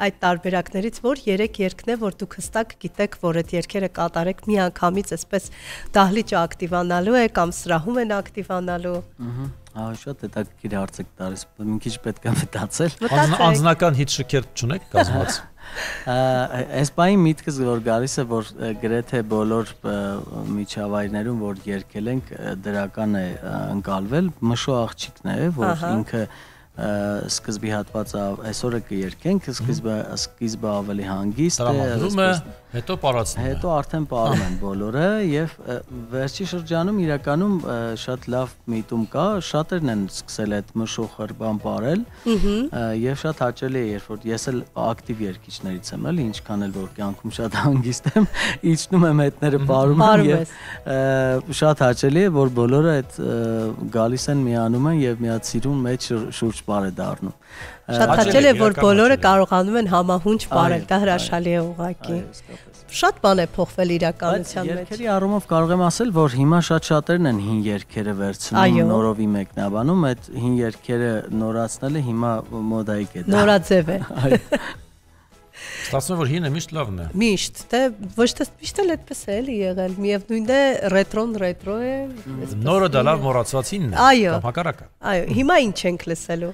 այդ տարբերակներից որ 3 երգն է, որ դուք հստակ գիտեք, որ այդ երգերը կատարեք միանգամից, այսպես դահլիճը ակտիվանալու է կամ սրահում են ակտիվանալու։ Շատ հետաքրքիր հարց եք տալիս, մի քիչ պետք է մտածել։ Անձնական հիթ շքեր չունեք կազմած։ Այս բանի միտքս որ գալիս է, որ գրեթե բոլոր միջավայրներում, որ երգել ենք, դրական է ընկալվել, մշո աղջիկն է, որ ինքը սկզբի հատվածը այսօր է կերկենք, սկիզբը ավելի հանգիստ է, Հետո պարացնում Հետո արդեն պարում են բոլորը եւ վերջի շրջանում իրականում շատ լավ միտում կա, շատերն են սկսել այդ մշոխր բան պարել եւ շատ հաճելի է, երբ որ ես էլ ակտիվ երգիչներից եմ, էլի ինչքան էլ որ կյանքում շատ հանգիստ եմ, իջնում եմ հետները պարում եմ եւ շատ հաճելի է, որ բոլորը այդ գալիս են միանում են եւ միացիրուն մեջ շուրջ պար է դառնում։ Շատ հաճելի է, որ բոլորը կարողանում են համահունչ պարել, դա հրաշալի է ուղղակի։ Շատ բան է փոխվել իրականության մեջ։ Երգերի առումով կարող եմ ասել, որ հիմա շատ-շատերն են հին երգերը վերցնում, նորովի մեկնաբանում, այդ հին երգերը նորացնելը հիմա մոդայիկ է։ Նորաձև է։ Ստացվում է, որ հինը միշտ լավն է։ Միշտ, դե ոչ թե միշտ էլ այդպես է էլի եղել, միևնույն է ռետրոն ռետրո է։ Նորը դա լավ մոռացվածինն է, կամ հակառակը։ Այո, հիմա ինչ ենք լսելու։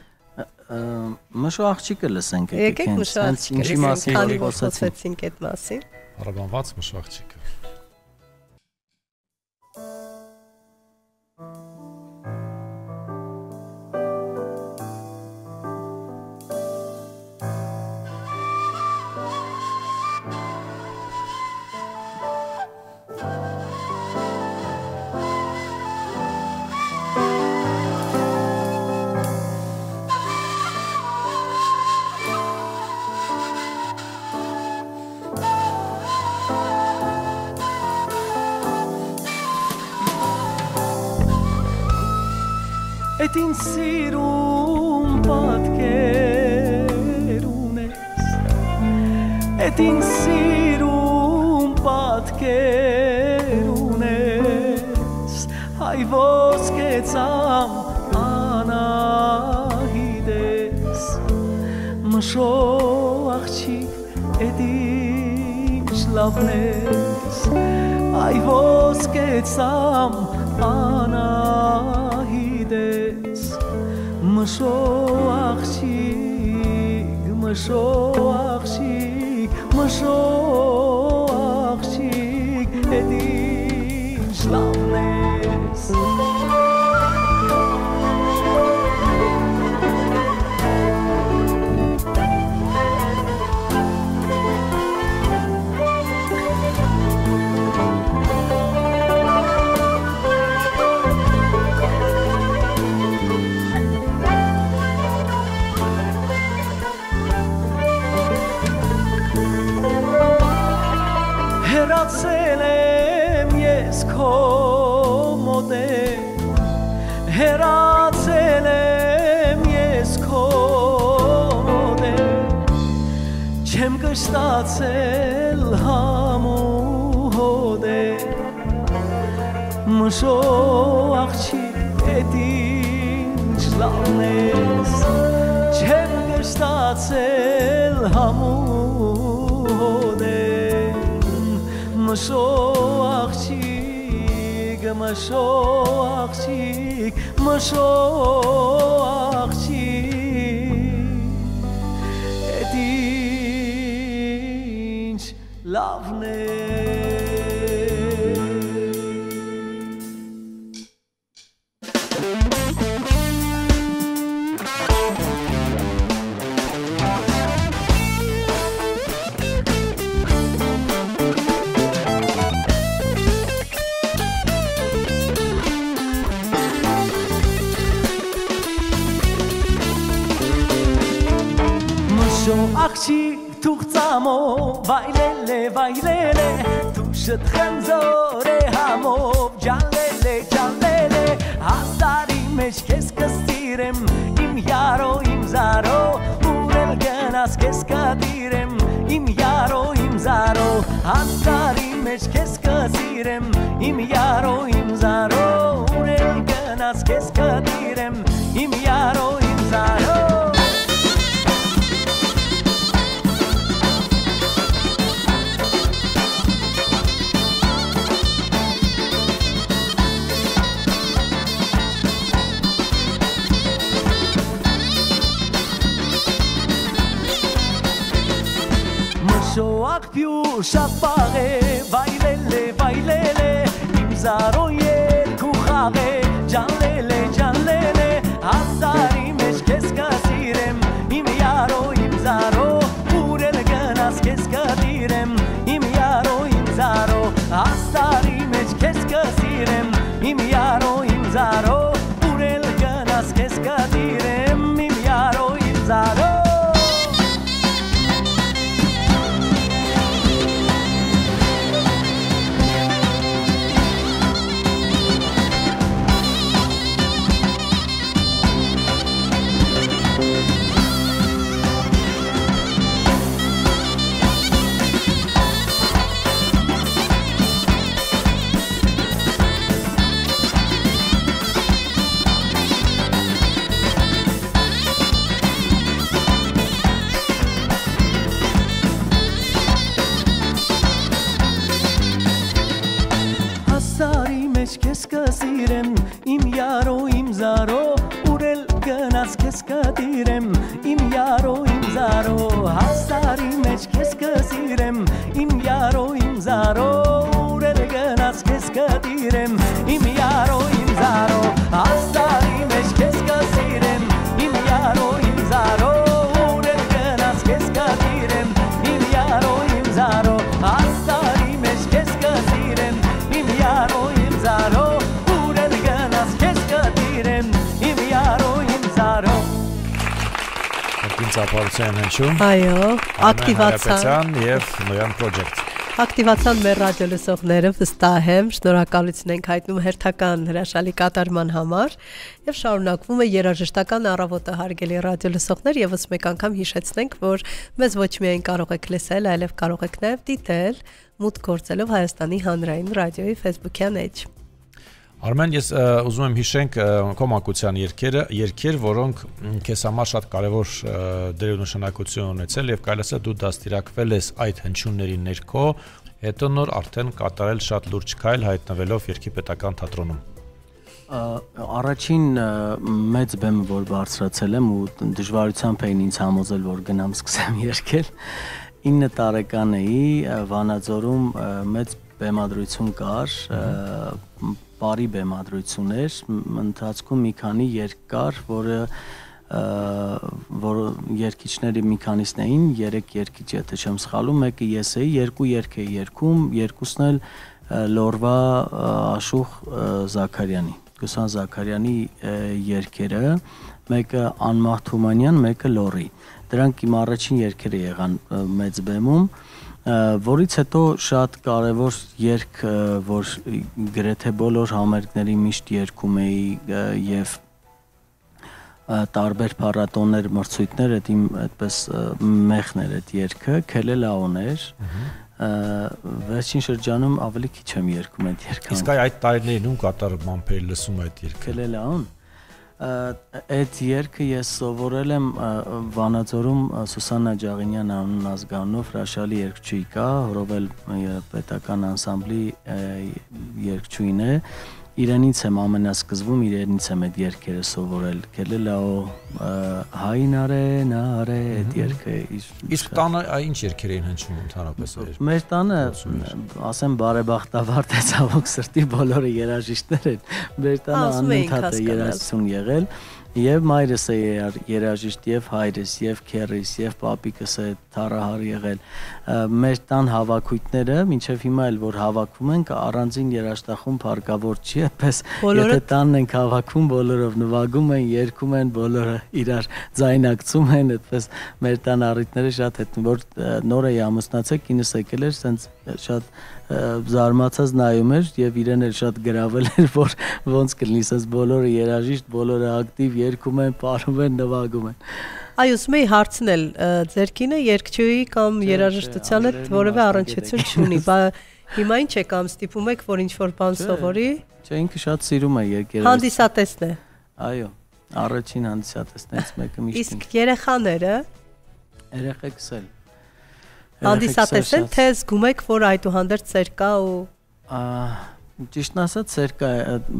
Մշո աղջիկը լսենք եկեք մշո աղջիկը ինչի մասին խոսեցինք այդ մասին Արաբանված մշո աղջիկը Էդ ինձ սիրում պատկեր ունես Էդ ինձ սիրում պատկեր ունես Հայ ոսկեցամ անահիտ ես Մշո աղջիկ էդ ինչ լավն ես Հայ ոսկեցամ անահիտ ես Մշո աղջիկ, մշո աղջիկ, մշո աղջիկ, էդ ինչ լավն ես Հեռացել եմ ես քո մոտեր Հեռացել եմ ես քո մոտեր Չեմ կշտացել համու հոդեր Մշո աղջիկ էդ ինչ լավն ես Չեմ կշտացել համու հոդեր Մշո աղջիկ, մշո աղջիկ, մշո աղջիկ Էդ ինչ լավն է աղջիկ թուղ ծամով վայլել է Դու շտխեմ զոր է համով ջալել է Հաստարի մեջ կես կստիրեմ իմ յարո իմ զարո Ունել գնաս կես կդիրեմ իմ յարո իմ զարո Հաստարի մեջ կես կստիրեմ իմ յարո իմ զարո Ունել գնաս կես կդիրեմ իմ յարո իմ զարո Աղբյուր շատ պաղ է, վայլել է, իմ զարո երկու խաղ է, ջանլել է, հազարի մեջ կես կսիրեմ, իմ յարո, իմ զարո, ուր էլ գնաս կես կդիրեմ, իմ յարո քեզ կսիրեմ իմ յարո իմ զարո ուրել գնաց քեզ կդիրեմ իմ յարո իմ զարո հաստարի մեջ քեզ կսիրեմ իմ յարո իմ զարո ուրել գնաց քեզ կդիրեմ իմ յարո իմ զարո հաստարի մեջ քեզ կսիրեմ իմ յարո իմ զարո ուրել գնաց քեզ կդիրեմ իմ յարո իմ զարո հաստարի մեջ քեզ կսիրեմ իմ յարո իմ զարո ուրել գնաց քեզ կդիրեմ իմ յարո իմ զարո Կինցապարության հնչում Այո, ակտիվացան եւ Նոյան Project Ակտիվացան մեր ռադիո լսողները, վստահ եմ, շնորհակալություն ենք հայտնում հերթական հրաշալի կատարման համար եւ շարունակվում է երաժշտական առավոտը հարգելի ռադիո լսողներ եւս մեկ անգամ հիշեցնենք, որ մեզ ոչ միայն կարող եք լսել, այլև կարող եք նաեւ դիտել մուտք գործելով Հայաստանի հանրային ռադիոյի Facebook-յան էջ։ Արմեն, ես ուզում եմ հիշենք քո մանկության երգեր, որոնք քեզ համար շատ կարևոր դեր ու նշանակություն ունեցել եւ կարելի է դու դաստիարակվել ես այդ հնչյունների ներքո, հետո նոր արդեն կատարել շատ լուրջ քայլ հայտնվելով Երգի պետական թատրոնում։ Առաջին մեծ բեմը, որ բարձրացել եմ ու դժվարությամբ էին ինձ համոզել, որ գնամ սկսեմ երգել, 9 տարեկան էի, Վանաձորում մեծ բեմադրություն կար, բարի բեմադրություն էր, ընթացքում մի քանի երգ կար, որը երգիչները մի քանիսն էին, 3 երգիչ, եթե չեմ սխալվում, մեկը ես էի, 2 երգ էի երգում, երկուսն էլ Լորվա Աշուխ Զաքարյանի, Գուսան Զաքարյանի երգերը, մեկը Անմահ Թումանյան, մեկը Լորի։ Դրանք իմ առաջին երգերը եղան մեծ բեմում, որից հետո շատ կարևոր երգ, որ գրեթե բոլոր համերգների միշտ երգում էի եւ տարբեր փառատոներ, մրցույթներ, այդ իմ այդպես մեխն էր այդ երգը, Քելելաոն էր։ Վերջին շրջանում ավելի քիչ եմ երգում այդ երգը։ Իսկ այդ տարիներին ում կատարումամբ էի լսում այդ երգը։ Քելելաոն Այդ երգը ես սովորել եմ Վանաձորում Սուսաննա Ջաղինյան անուն ազգանունով հրաշալի երգչուհի կա, Հռովել պետական անսամբլի երգչուհին է, իրենից եմ ամենասկզբում իրենից եմ այդ երգերը սովորել, Քելելաո հայնարե նարե այդ երգը։ Իսկ տանը ինչ երգեր էին հնչում ընդհանրապես։ Մեր տանը, ասեմ բարեբախտաբար թե ցավոք սրտի բոլորը երաժիշտներ են, մեր տանը անընդհատ է երաժշտություն եղել, եւ մայրս է երաժիշտ, եւ հայրս, եւ քեռիս, եւ պապիկս է թառահար եղել։ Մեր տան հավաքույթները, մինչեւ հիմա էլ որ հավաքվում ենք, առանձին երաժշտախումբ հարկավոր չի, այդպես եթե տանն ենք հավաքվում, բոլորով նվագում են, երգում են, բոլորը իրար ձայնակցում են, այդպես մեր տան առիթները շատ հետ, որ նոր էի ամուսնացել, կինս եկել էր, սենց շատ զարմացած նայում էր եւ իրեն էլ շատ գրավել էր, որ ոնց կլինի, սենց բոլորը երաժիշտ, բոլորը ակտիվ երգում են, պարում են, նվագում են։ Այ ուզում եի հարցնել, ձեր կինը երգչուհի կամ երաժշտության հետ որևէ առնչություն չունի, բայց հիմա ինչ է կամ ստիպում եք, որ ինչ-որ բան սովորի։ Չէ, ինքը շատ սիրում է երգերը։ Հանդիսատեսն է։ Այո, առաջին հանդիսատեսներից մեկը միշտ։ Իսկ երեխաները։ Երեխեքս էլ։ Հանդիսատես են, թե զգում եք, որ այդուհանդերձ սեր կա ու Ճիշտն ասած, սեր կա,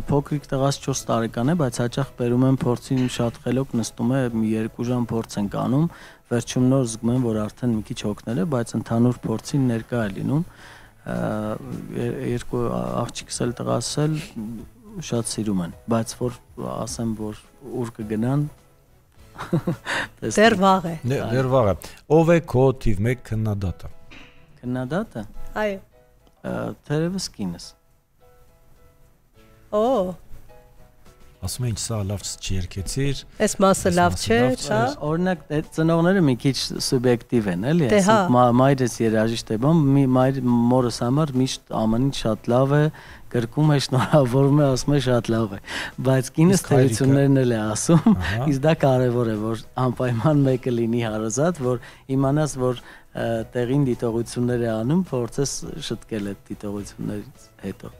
փոքրիկ տղաս 4 տարեկան է, բայց հաճախ բերում եմ փորձին շատ խելոք նստում է, 2 ժամ փորձ ենք անում, վերջում նոր զգում եմ, որ արդեն մի քիչ հոգնել է, բայց ընդհանուր փորձին ներկա է լինում։ Երկու աղջիկս էլ տղաս էլ շատ սիրում են, բայց որ ասեմ, որ ուր կգնան դեռ վաղ է։ Դեռ վաղ է։ Ով է քո թիվ 1 քննադատը։ Քննադատը։ Այո։ Թերևս կինս։ Օ։ Ասում են, սա լավ չերկեցիր։ Այս մասը լավ չէ, հա։ Օրինակ, այդ ծնողները մի քիչ սուբյեկտիվ են, էլի, ասենք մայրս երաժիշտ է, մորս համար միշտ ամեն ինչ շատ լավ է, կրկում է, շնորհավորում է, ասում է շատ լավ է, բայց կինս թերություններն էլ է ասում, իսկ դա կարևոր է, որ անպայման մեկը լինի հարազատ, որ իմանաս, որ տեղին դիտողություններ է անում, փորձես շտկել այդ դիտողություններից հետո։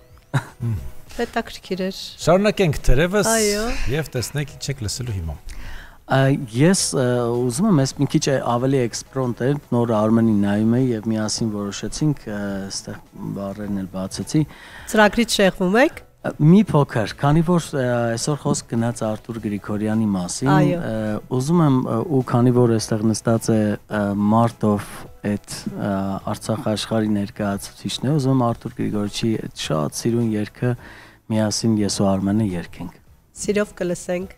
Հետաքրքիր էր։ Շարունակենք թերևս եւ տեսնենք ինչ եք լսելու հիմա։ Ես ուզում եմ ես մի քիչ ավելի էքսպրոնտ է, նոր Արմենին նայում էի եւ միասին որոշեցինք, այստեղ բառերն էլ բացեցի։ Ծրագրից շեղվում եք։ Մի փոքր, քանի որ այսօր խոսք գնաց Արտուր Գրիգորյանի մասին, ուզում եմ ու քանի որ այստեղ նստած է Մարտով այդ Արցախ աշխարհի ներկայացուցիչն է, ուզում եմ Արտուր Գրիգորյանի այդ շատ սիրուն երգը միասին ես ու Արմենը երգենք։ Սիրով կլսենք։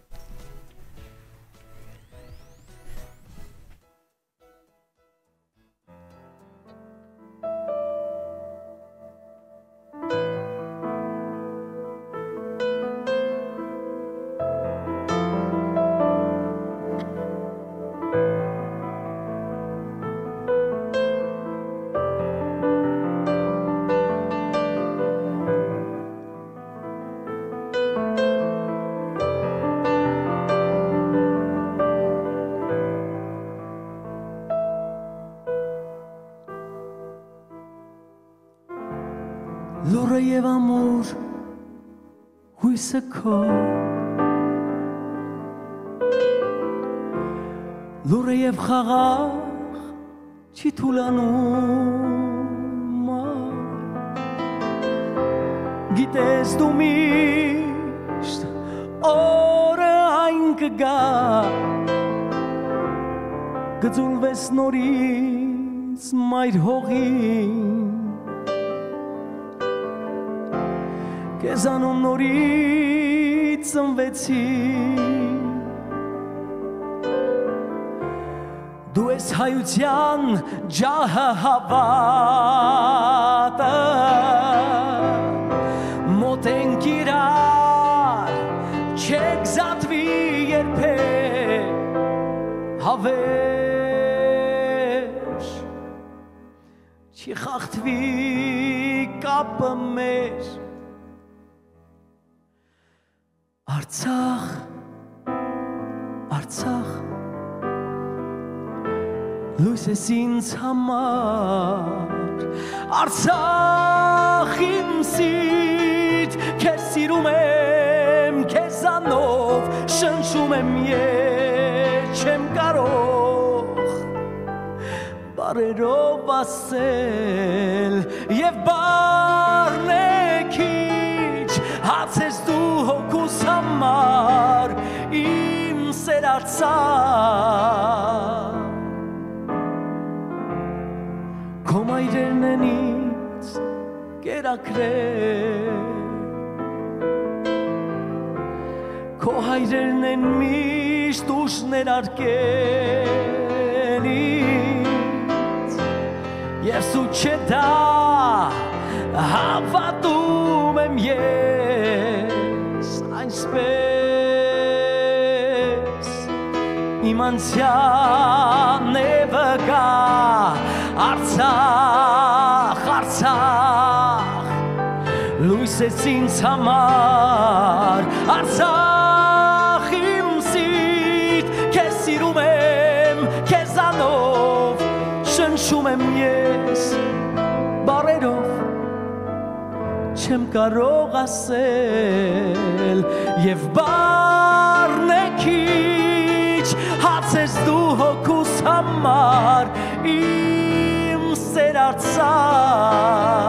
Լուրը եւ ամուր հույսը քո Լուրը եւ խաղաղ չի թուլանում Գիտես դու միշտ օրը այն կգա Գծուլվես նորից մայր հողին Քեզանում նորից ծնվեցի Դու ես հայության ջահը հավատը Մոտ ենք իրար չեք զատվի երբեք Հավեր չի խախտվի կապը մեր Արցախ, Արցախ լույս ես ինձ համար Արցախ իմ սիրտ քեզ սիրում եմ քեզանով շնչում եմ ես չեմ կարող բարերով ասել եւ բարնեքիչ հացես դու հոգուս համար իմ սեր Արցախ Քո մայրերն են ինձ կերակրել Քո հայրերն են միշտ ուշ ներարկել ինձ Ես ու չէ դա հավատում եմ ես Այսպես իմ անցյան է վգա Արցախ, Արցախ լույս ես ինձ համար Արցախ իմ սիրտ քեզ սիրում եմ քեզանով շնչում եմ ես բարերով չեմ կարող ասել եւ բարնեքիչ հացես դու հոգուս համար իմ սեր Արցախ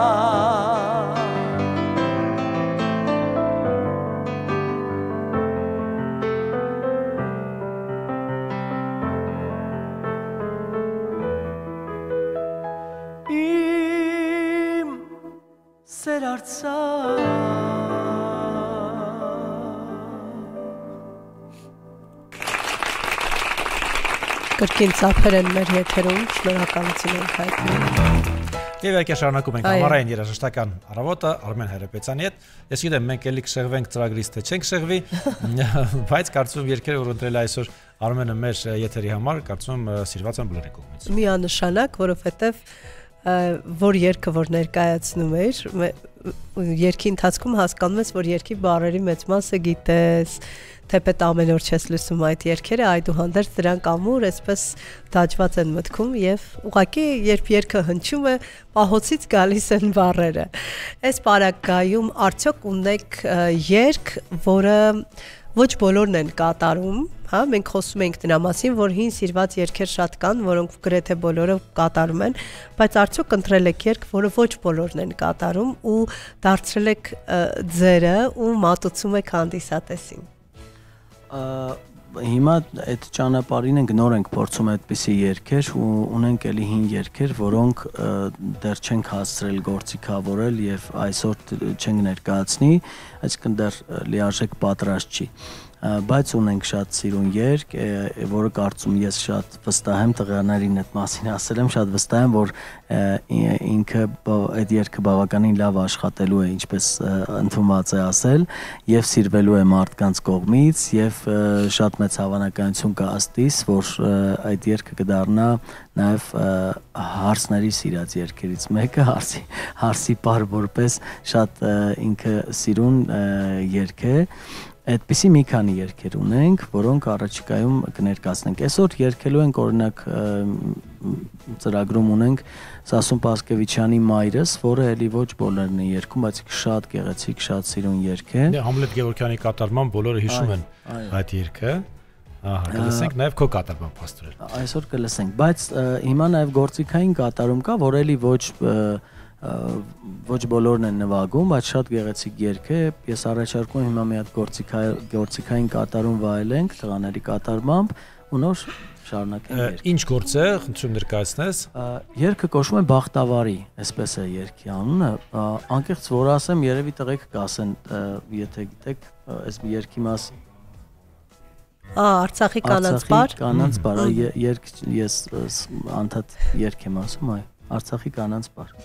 իմ սեր Արցախ Կրկին ծափեր են մեր եթերում, շնորհակալություն ենք հայտնում։ Եվ եկե շարունակում ենք համառային երաժշտական առավոտը Արմեն Հայրապետյանի հետ։ Ես գիտեմ մենք էլի կշեղվենք ծրագրից թե չենք շեղվի, բայց կարծում եմ երգերը որ ընտրել այսօր Արմենը մեր եթերի համար, կարծում եմ սիրված են բոլորի կողմից։ Միանշանակ, որովհետև որ երգը որ ներկայացնում էր, երգի ընթացքում հասկանում ես, որ երգի բառերի մեծ մասը գիտես, թեպետ ամեն օր չես լսում այդ երգերը, այդուհանդերձ դրանք ամուր այսպես դաջված են մտքում եւ ուղղակի երբ երգը հնչում է, պահոցից գալիս են բառերը։ Այս պարագայում արդյոք ունեք երգ, որը ոչ բոլորն են կատարում, հա, մենք խոսում ենք դրա մասին, որ հին սիրված երգեր շատ կան, որոնք գրեթե բոլորը կատարում են, բայց արդյոք ընտրել եք երգ, որը ոչ բոլորն են կատարում ու դարձրել եք ձերը ու մատուցում եք հանդիսատեսին։ Հիմա այդ ճանապարհին ենք նոր ենք փորձում այդպիսի երգեր ու ունենք էլի հին երգեր, որոնք դեռ չենք հասցրել գործիքավորել եւ այսօր չենք ներկայացնի, այսինքն դեռ լիարժեք պատրաստ չի։ Բայց ունենք շատ սիրուն երգ, որը կարծում ես շատ վստահ եմ տղաներին այդ մասին ասել եմ, շատ վստահ եմ, որ ինքը այդ երգը բավականին լավ աշխատելու է, ինչպես ընդունված է ասել, եւ սիրվելու է մարդկանց կողմից եւ շատ մեծ հավանականություն կա ըստիս, որ այդ երգը կդառնա նաեւ հարսների սիրած երգերից մեկը, հարսի պար որպես շատ ինքը սիրուն երգ է։ Այդպիսի մի քանի երգեր ունենք, որոնք առաջիկայում կներկայացնենք։ Այսօր երգելու ենք օրինակ ծրագրում ունենք Սասուն Պասկևիչյանի Մայրս, որը էլի ոչ բոլորն են երգում, բայց շատ գեղեցիկ, շատ սիրուն երգ է։ Համլետ Գևորգյանի կատարման բոլորը հիշում են այդ երգը։ Ահա, կլսենք նաև քո կատարման փաստորեն։ Այսօր կլսենք, բայց հիմա նաև գործիքային կատարում կա, որ էլի ոչ բոլորն են նվագում, բայց շատ գեղեցիկ երգ է։ Ես առաջարկում եմ հիմա մի հատ գործիքային կատարում վայելենք տղաների կատարմամբ ու նոր շարունակենք երգ։ Ինչ գործ է, խնդրում ներկայացնես։ Երգը կոչվում է Բախտավարի, այսպես է երգի անունը։ Անկեղծ որ ասեմ, երևի տղեկ կասեն, եթե գիտեք, այս երգի մասին։ Արցախի կանանց պար։ Կանանց պար, երգ ես անդադ երգ եմ ասում, այ Արցախի կանանց պար։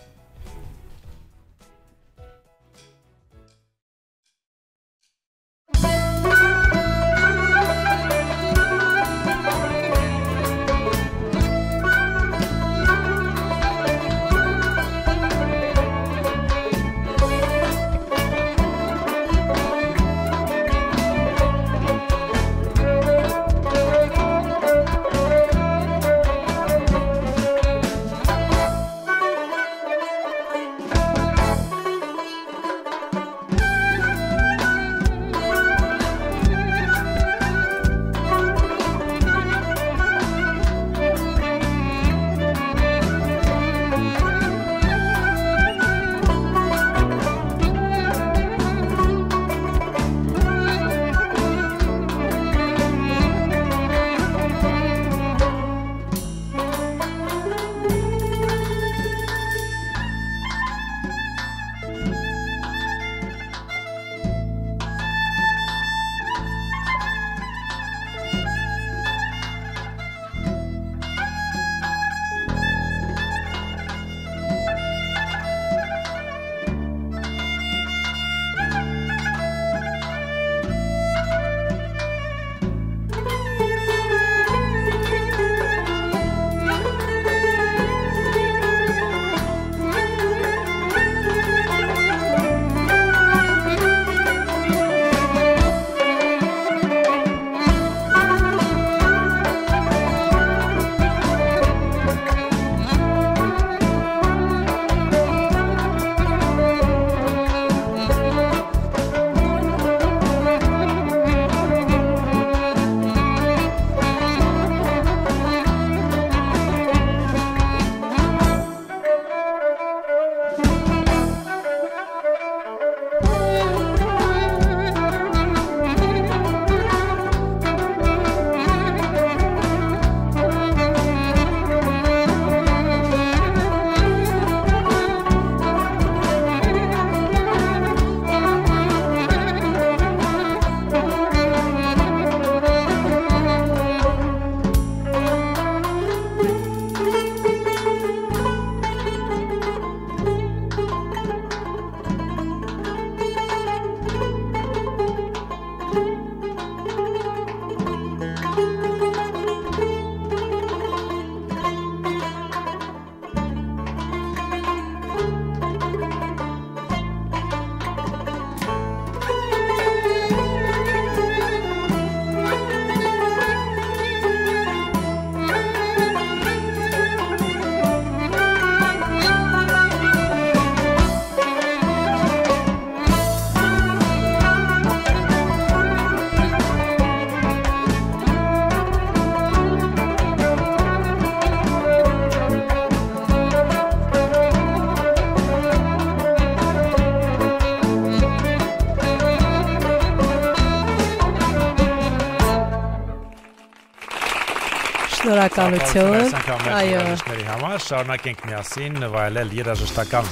Շնորհակալություն։ Այո, համար շարունակենք միասին վայելել երաժշտական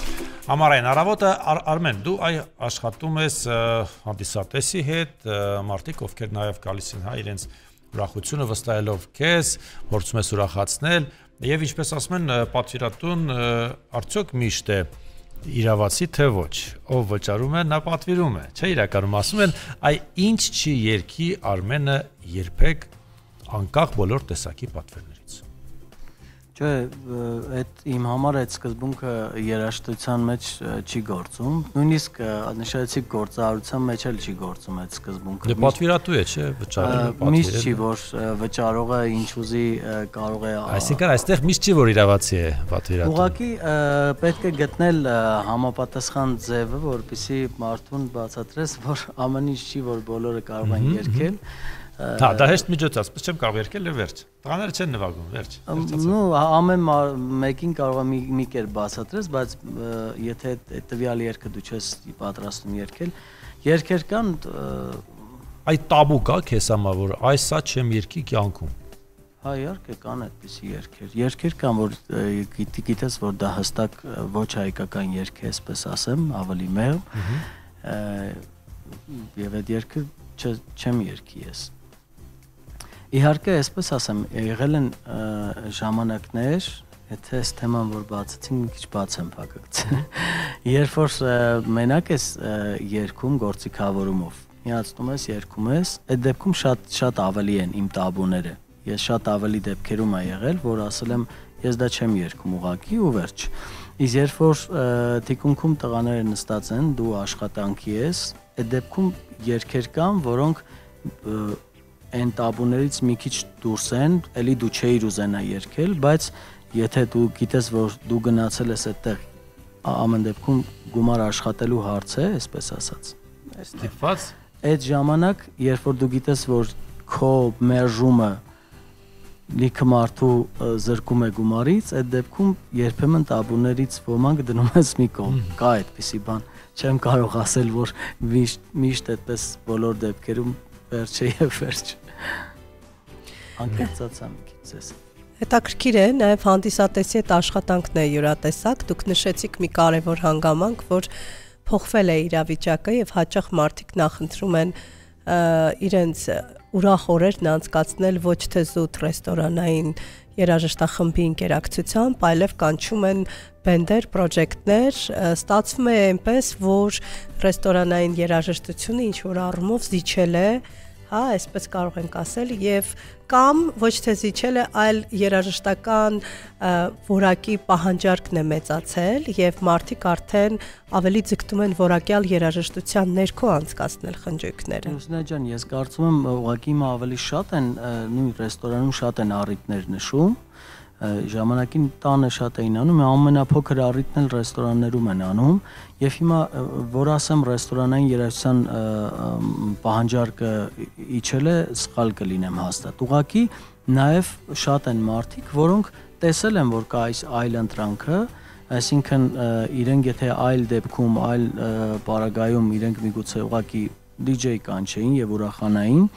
ամառային առավոտը։ Արմեն, դու աշխատում ես հանդիսատեսի հետ, մարդիկ, ովքեր նաև գալիս են իրենց ուրախությունը վստահելով քեզ, փորձում ես ուրախացնել, եւ ինչպես ասում են, պատվիրատուն արդյոք միշտ է իրավացի թե ոչ, ով վճարում է, նա պատվիրում է, չէ՞ իրականում ասում են, ինչ չի երգի Արմենը երբեք անկախ բոլոր տեսակի պատվերներից։ Չէ, այդ իմ համար այդ սկզբունքը երաժշտության մեջ չի գործում, նույնիսկ նշեցի գործարարության մեջ էլ չի գործում այդ սկզբունքը։ Դե պատվիրատու է, չէ՞, վճարել պատվիրել։ Միշտ չի, որ վճարողը ինչ ուզի կարող է։ Այսինքն այստեղ միշտ չի, որ իրավացի է պատվիրատու։ Ուղղակի պետք է գտնել համապատասխան ձևը, որպեսզի մարդուն բացատրես, որ ամեն ինչ չի, որ բոլորը կարող են երգել։ Դա հեշտ միջոց է, ասես չեմ կարող երգել եւ վերջ։ Տղաները չեն նվագում, վերջ։ Նու ամեն մեկին կարող է մի կերպ բացատրես, բայց եթե տվյալ երգը դու չես պատրաստում երգել, երգեր կան այդ տաբու կա քեզ համար, որ այսա չեմ երգի կյանքում։ Հա, իհարկե կան այդպիսի երգեր։ Երգեր կան, որ գիտես, որ դա հստակ ոչ հայկական երգ է, այսպես ասեմ, ավելի մեղմ։ Եվ այդ երգը չեմ երգի ես։ Իհարկե, այսպես ասեմ, եղել են ժամանակներ, եթե այս թեման որ բացեցինք, մի քիչ բաց եմ փակակցել։ Երբ որ մենակ ես երգում գործիքավորումով, միացնում ես, երգում ես, այդ դեպքում շատ ավելի են իմ տաբուները։ Ես շատ ավելի դեպքերում եմ եղել, որ ասել եմ, ես դա չեմ երգում ուղղակի ու վերջ։ Իսկ երբ որ թիկունքում տղաները նստած են, դու աշխատանքի ես, այդ դեպքում երգեր կան, որոնք այն տաբուներից մի քիչ դուրս են, էլի դու չէիր ուզենա երգել, բայց եթե դու գիտես, որ դու գնացել ես այդտեղ, ամեն դեպքում գումար աշխատելու հարց է, այսպես ասած։ Ստիպված Այդ ժամանակ, երբ որ դու գիտես, որ քո մերժումը լիքը մարդու զրկում է գումարից, այդ դեպքում երբեմն տաբուներից ոմանք դնում ես մի կողմ, կա այդպիսի բան։ Չեմ կարող ասել, որ միշտ այդպես բոլոր դեպքերում վերջ է եւ վերջ։ Անկեղծացա մի քիչ ես։ Հետաքրքիր է, նաև հանդիսատեսի այդ աշխատանքն է յուրատեսակ, դուք նշեցիք մի կարևոր հանգամանք, որ փոխվել է իրավիճակը եւ հաճախ մարդիկ նախընտրում են իրենց ուրախ օրերն անցկացնել ոչ թե զուտ ռեստորանային երաժշտախմբի ինտերակցությամբ, այլև կանչում են բենդեր, պրոջեկտներ, ստացվում է այնպես, որ ռեստորանային երաժշտությունը ինչ որ առումով զիջել է, հա, այսպես կարող ենք ասել, եւ կամ ոչ թե զիջել է, այլ երաժշտական որակի պահանջարկն է մեծացել եւ մարդիկ արդեն ավելի ձգտում են որակյալ երաժշտության ներքո անցկացնել խնջույքները։ Լուսինե ջան, ես կարծում եմ ուղղակի հիմա ավելի շատ են նույն ռեստորանում շատ են առիթներ նշում, ժամանակին տանը շատ էին անում, ամենափոքր առիթն էլ ռեստորաններում են անում եւ հիմա որ ասեմ ռեստորանային երաժշտության պահանջարկը իջել է, սխալ կլինեմ հաստատ։ Ուղղակի նաեւ շատ են մարդիկ, որոնք տեսել են, որ կա այս այլ ընտրանքը, այսինքն իրենք եթե այլ դեպքում, այլ պարագայում իրենք միգուցե ուղղակի DJ կանչեին եւ ուրախանային,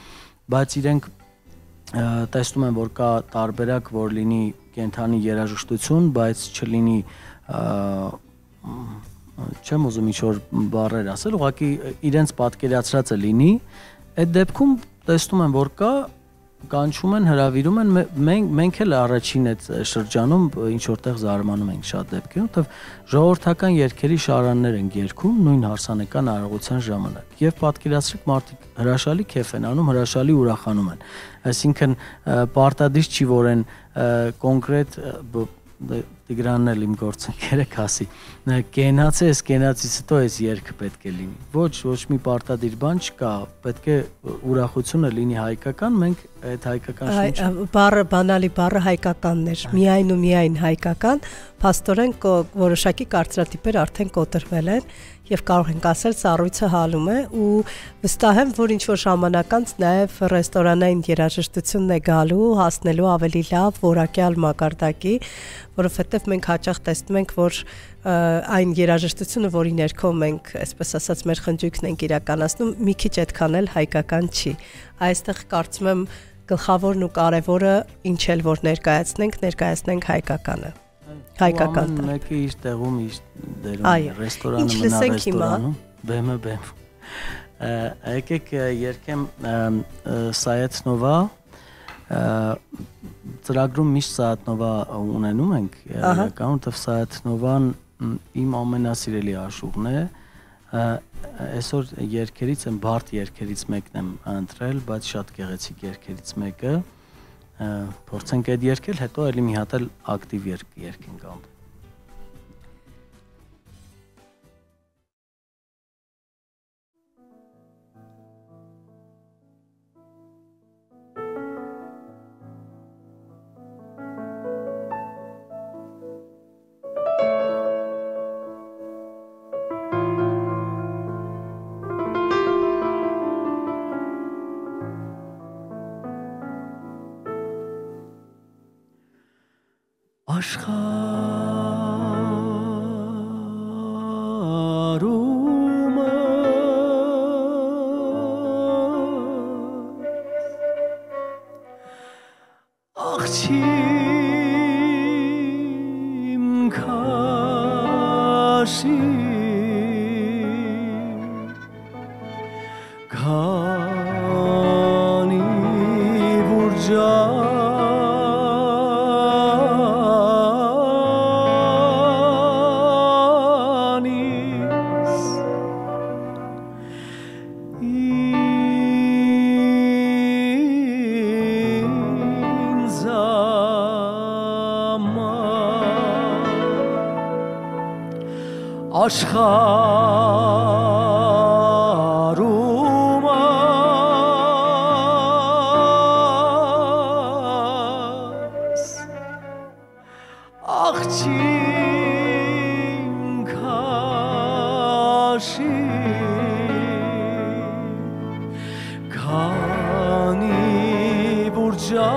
բայց իրենք տեսնում են, որ կա տարբերակ, որ լինի կենթանի երաժշտություն, բայց չլինի չեմ ուզում ինչ-որ բառեր ասել, ուղղակի իրենց պատկերացրածը լինի, այդ դեպքում տեսնում են, որ կա, կանչում են, հրավիրում են, մենք էլ առաջին այդ շրջանում ինչ որտեղ զարմանում ենք շատ դեպքերում, որտեղ ժողովրդական երգերի շարաններ են երգում նույն հարսանեկան արարողության ժամանակ։ Եվ պատկերացրեք մարդիկ հրաշալի քեֆ են անում, հրաշալի ուրախանում են։ Այսինքն պարտադիր չի, որ են կոնկրետ Տիգրանն էլ իմ գործընկերը կասի, կենացես, կենացից հետո այս երգը պետք է լինի։ Ոչ մի պարտադիր բան չկա, պետք է ուրախությունը լինի հայկական, մենք այդ հայկական շունչը բանալի բառը հայկականն էր, միայն ու միայն հայկական, փաստորեն որոշակի կարծրատիպեր արդեն կոտրվել են եւ կարող ենք ասել սառույցը հալում է ու վստահ եմ, որ ինչ որ ժամանակ անց նաեւ ռեստորանային երաժշտությունն է գալու, հասնելու ավելի լավ որակյալ մակարդակի, որովհետեւ մենք հաճախ տեսնում ենք, որ այն երաժշտությունը, որի ներքո մենք, այսպես ասած, մեր խնջույքն ենք իրականացնում, մի քիչ այդքան էլ հայկական չի։ Այստեղ կարծում եմ գլխավորն ու կարևորը ինչ էլ որ ներկայացնենք հայկականը։ Հայկական տեղ։ Մեկը իր տեղում իր դերում ռեստորանը մնա ռեստորանում, բեմը։ Եկեք երկեմ Սայեթնովա ծրագրում միշտ Սայեթնովա ունենում ենք իրական, որտեվ Սայեթնովան իմ ամենասիրելի աշուղն է։ Այսօր երգերից եմ բարդ երգերից մեկն եմ ընտրել, բայց շատ գեղեցիկ երգերից մեկը։ Փորձենք այդ երգել, հետո էլի մի հատ էլ ակտիվ երգենք ամ։ Աշխարհում աղջիմ քաշի քանի բուրջա աշխարհում աղջիմ քաշի քանի բուրջա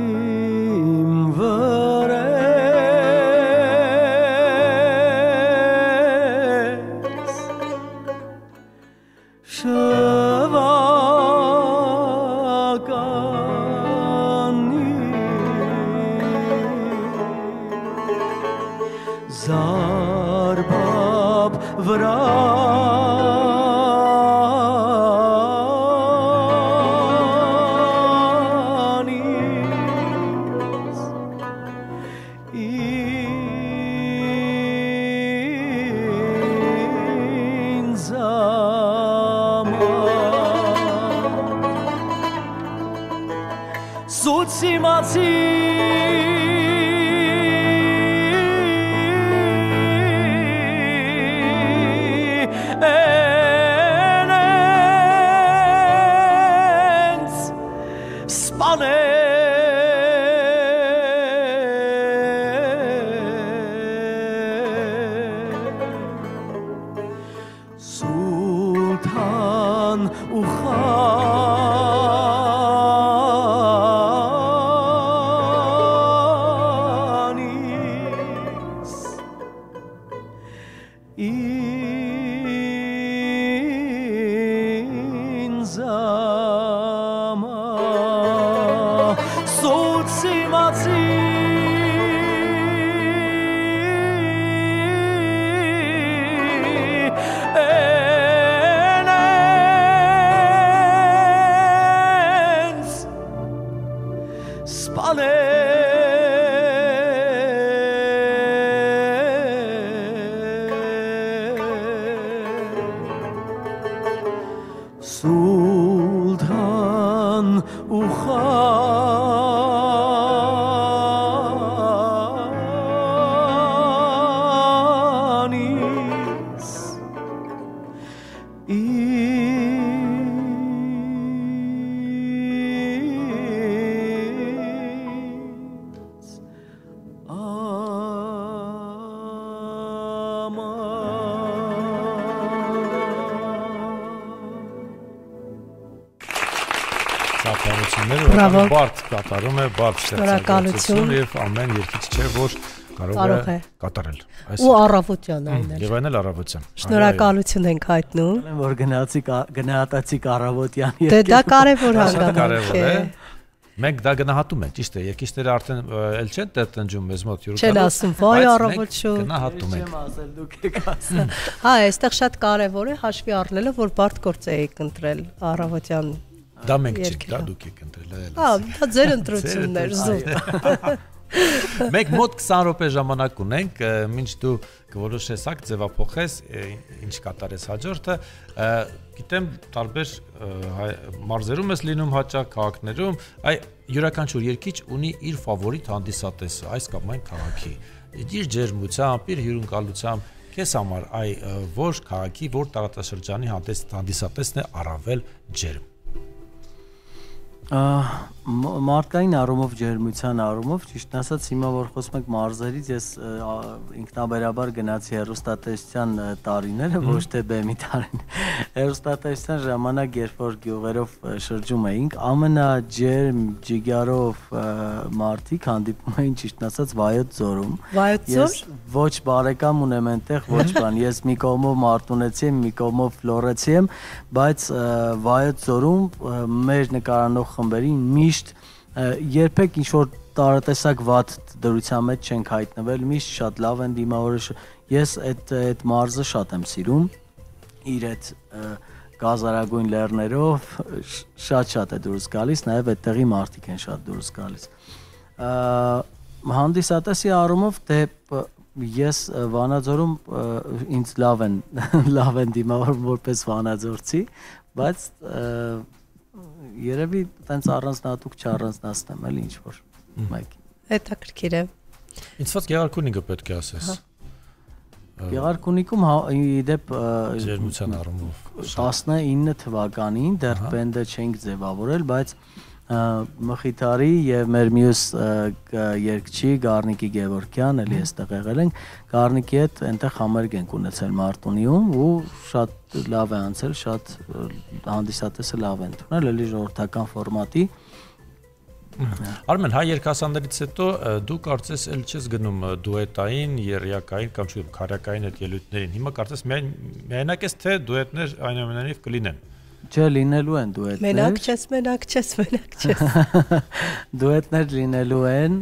Նստիմ վրես շվականի զարբապ վրա Սուցիմացի Բարդ կատարում է, բարդ ստեղծագործություն եւ ամեն երկիչ չէ, որ կարող է կատարել։ Ու առավոտյան այն էլ։ Եվ այն էլ առավոտյան։ Շնորհակալություն ենք հայտնում։ Որ գնահատացիք առավոտյան երկիչ։ Դե դա կարևոր հանգամանք է։ Մենք դա գնահատում ենք, ճիշտ է, երկիչները արդեն էլ չեն տնջում մեզ մոտ յուրաքանչյուր։ Չեն ասում, վայ առավոտշու։ Գնահատում ենք։ Չեմ ասել, դուք եք ասում։ Հա, այստեղ շատ կարևոր է հաշվի առնելը, որ բարդ գործ էիք ընտրել առավոտյան։ Դա մենք չենք, դա դուք եք ընտրել։ Հա, դա ձեր ընտրությունն էր, զուտ։ Մենք մոտ 20 րոպե ժամանակ ունենք, մինչ դու կորոշես ակ ձևափոխես, ինչ կատարես հաջորդը, գիտեմ տարբեր մարզերում ես լինում հաճախ քաղաքներում, այ յուրաքանչյուր երկիչ ունի իր ֆավորիտ հանդիսատեսը, այս կամ այն քաղաքի։ Իր ջերմությամբ, իր հյուրընկալությամբ քեզ համար այ որ քաղաքի, որ տարածաշրջանի հանդիսատեսն է առավել ջերմ։ Մարդկային առումով ջերմության առումով ճիշտ ասած հիմա որ խոսում ենք մարզերից ես ինքնաբերաբար գնացի հեռուստատեսության տարիները ոչ թե բեմի տարին հեռուստատեսության ժամանակ երբ որ գյուղերով շրջում էինք ամենաջերմ ջիգարով մարդիկ հանդիպում էին ճիշտ ասած Վայոց ձորում ես ոչ բարեկամ ունեմ այնտեղ ոչ բան ես մի կողմով Մարտունեցի եմ մի կողմով Ֆլորեցի եմ բայց Վայոց ձորում մեր նկարանող խմբերին միշտ երբեք ինչ-որ տարատեսակ վատ դրության մեջ չենք հայտնվել, միշտ շատ լավ են դիմավորել, ես այդ մարզը շատ եմ սիրում, իր այդ գազարագույն լեռներով շատ է դուրս գալիս, նաև այդտեղի մարդիկ են շատ դուրս գալիս։ Հանդիսատեսի առումով դե ես Վանաձորում ինձ լավ են դիմավորում որպես վանաձորցի, բայց երևի տենց առանձնատուկ չառանձնացնեմ էլ ինչ-որ մեկին։ Հետաքրքիր է։ Ինձ ված Գեղարքունիքը պետք է ասես։ Գեղարքունիքում իդեպ ջերմության առումով 19 թվականին դեռ բենդը չենք ձևավորել, բայց Մխիթարի եւ մեր մյուս երգչի Գառնիկի Գևորգյան էլի այստեղ եղել ենք Գառնիկի հետ այնտեղ համերգ ենք ունեցել Մարտունիում ու շատ լավ է անցել շատ հանդիսատեսը լավ են տունել էլի ժողովրդական ֆորմատի Արմեն հայ երգասաններից հետո դու կարծես էլ չես գնում դուետային երյակային կամ չգիտեմ քարյակային այդ ելույթներին հիմա կարծես միայնակ ես թե դուետներ այնուամենայնիվ կլինեն Չէ, լինելու են դուետներ։ Մենակ չես։ Դուետներ լինելու են,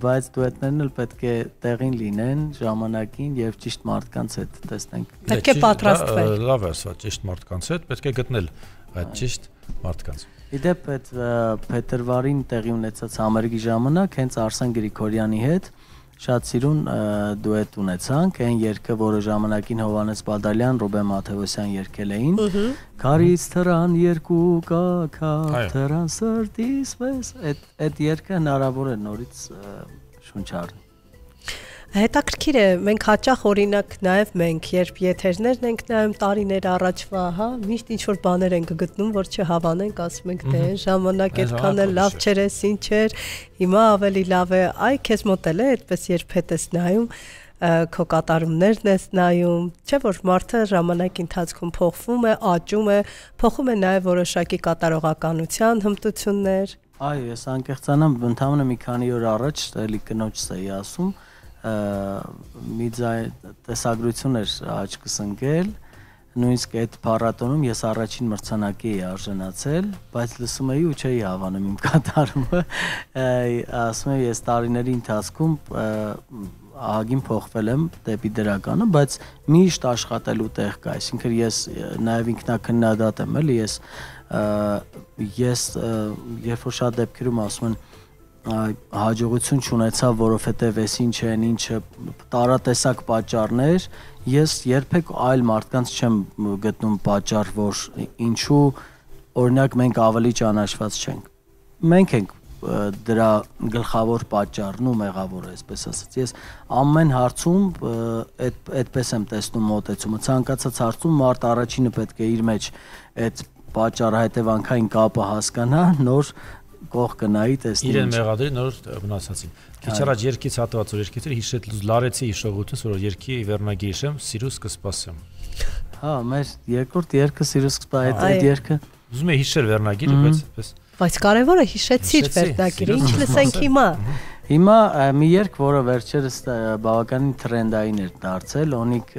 բայց դուետներն էլ պետք է տեղին լինեն, ժամանակին եւ ճիշտ մարդկանց հետ տեսնենք։ Պետք է պատրաստվել։ Լավ է ասա, ճիշտ մարդկանց հետ պետք է գտնել այդ ճիշտ մարդկանց։ Իդեպ այդ փետրվարին տեղի ունեցած համերգի ժամանակ հենց Արսեն Գրիգորյանի հետ շատ սիրուն դուետ ունեցանք, այն երգը, որը ժամանակին Հովհաննես Բադալյան, Ռուբեն Մաթևոսյան երգել էին։ Քարից թռան երկու կաքավ, թռան սրտիս պես, այդ երգը հնարավոր է նորից շունչ առնել։ Հետաքրքիր է, մենք հաճախ օրինակ նաև մենք, երբ եթերներն ենք նայում տարիներ առաջվա, հա, միշտ ինչ-որ բաներ ենք գտնում, որ չհավանենք, ասում ենք, դե ժամանակ այդքան էլ լավ չէր, ինչ էր, հիմա ավելի լավ է, այ քեզ մոտ էլ է, այդպես երբ հետ ես նայում, քո կատարումներն ես նայում, չէ՞ որ մարդը ժամանակի ընթացքում փոխվում է, աճում է, փոխում է նաև որոշակի կատարողականության հմտություններ։ Այո, ես անկեղծանամ, ընդհանրապես մի քանի օր առաջ էլի կնոջս էի ասում, մի տեսագրություն էր աչքս ընկել, նույնիսկ այդ փառատոնում ես առաջին մրցանակի էի արժանացել, բայց լսում էի ու չէի հավանում իմ կատարումը, ասում եմ ես տարիների ընթացքում ահագին փոխվել եմ դեպի դրականը, բայց միշտ աշխատելու տեղ կա, այսինքն ես նաև ինքնակնդադատ եմ, էլի ես երբ որ շատ դեպքերում ասում են հաջողություն չունեցա, որովհետև էս ինչ են, ինչը տարատեսակ պատճառներ, ես երբեք այլ մարդկանց չեմ գտնում պատճառ, որ ինչու օրինակ մենք ավելի ճանաչված չենք։ Մենք ենք դրա գլխավոր պատճառն ու մեղավորը, այսպես ասած։ Ես ամեն հարցում այդպես եմ տեսնում մոտեցումը։ Ցանկացած հարցում մարդ առաջինը պետք է իր մեջ այդ պատճառահետևանքային կապը հասկանա, նոր կողքը նայի տեսնի։ Իրեն մեղադրի, նոր մնացածին։ Քիչ առաջ երկից հատված որ երկից էր հիշել լարեցի հիշողությունս, որ երկի վերնագիր հիշեմ, սիրուս կսպասեմ։ Հա, մեր երկրորդ երգը սիրուս կսպասեմ, այդ երգը։ Ուզում եմ հիշել վերնագիրը, բայց կարևորը հիշեցիր վերնագիրը, ինչ լսենք հիմա։ Հիմա մի երգ, որը վերջերս բավականին թրենդային էր դարձել, Օնիկ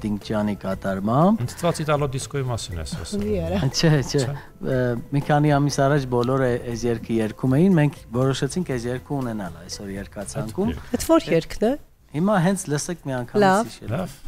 Դինգջյանի կատարմամբ։ Ընդծված իտալո դիսկոյի մասին ես ասում։ Չէ, մի քանի ամիս առաջ բոլորը այս երգը երգում էին, մենք որոշեցինք այս երգը ունենալ այսօր երգացանկում։ Այդ որ երգն է։ Հիմա հենց լսեք մի անգամից հիշել։ Լավ։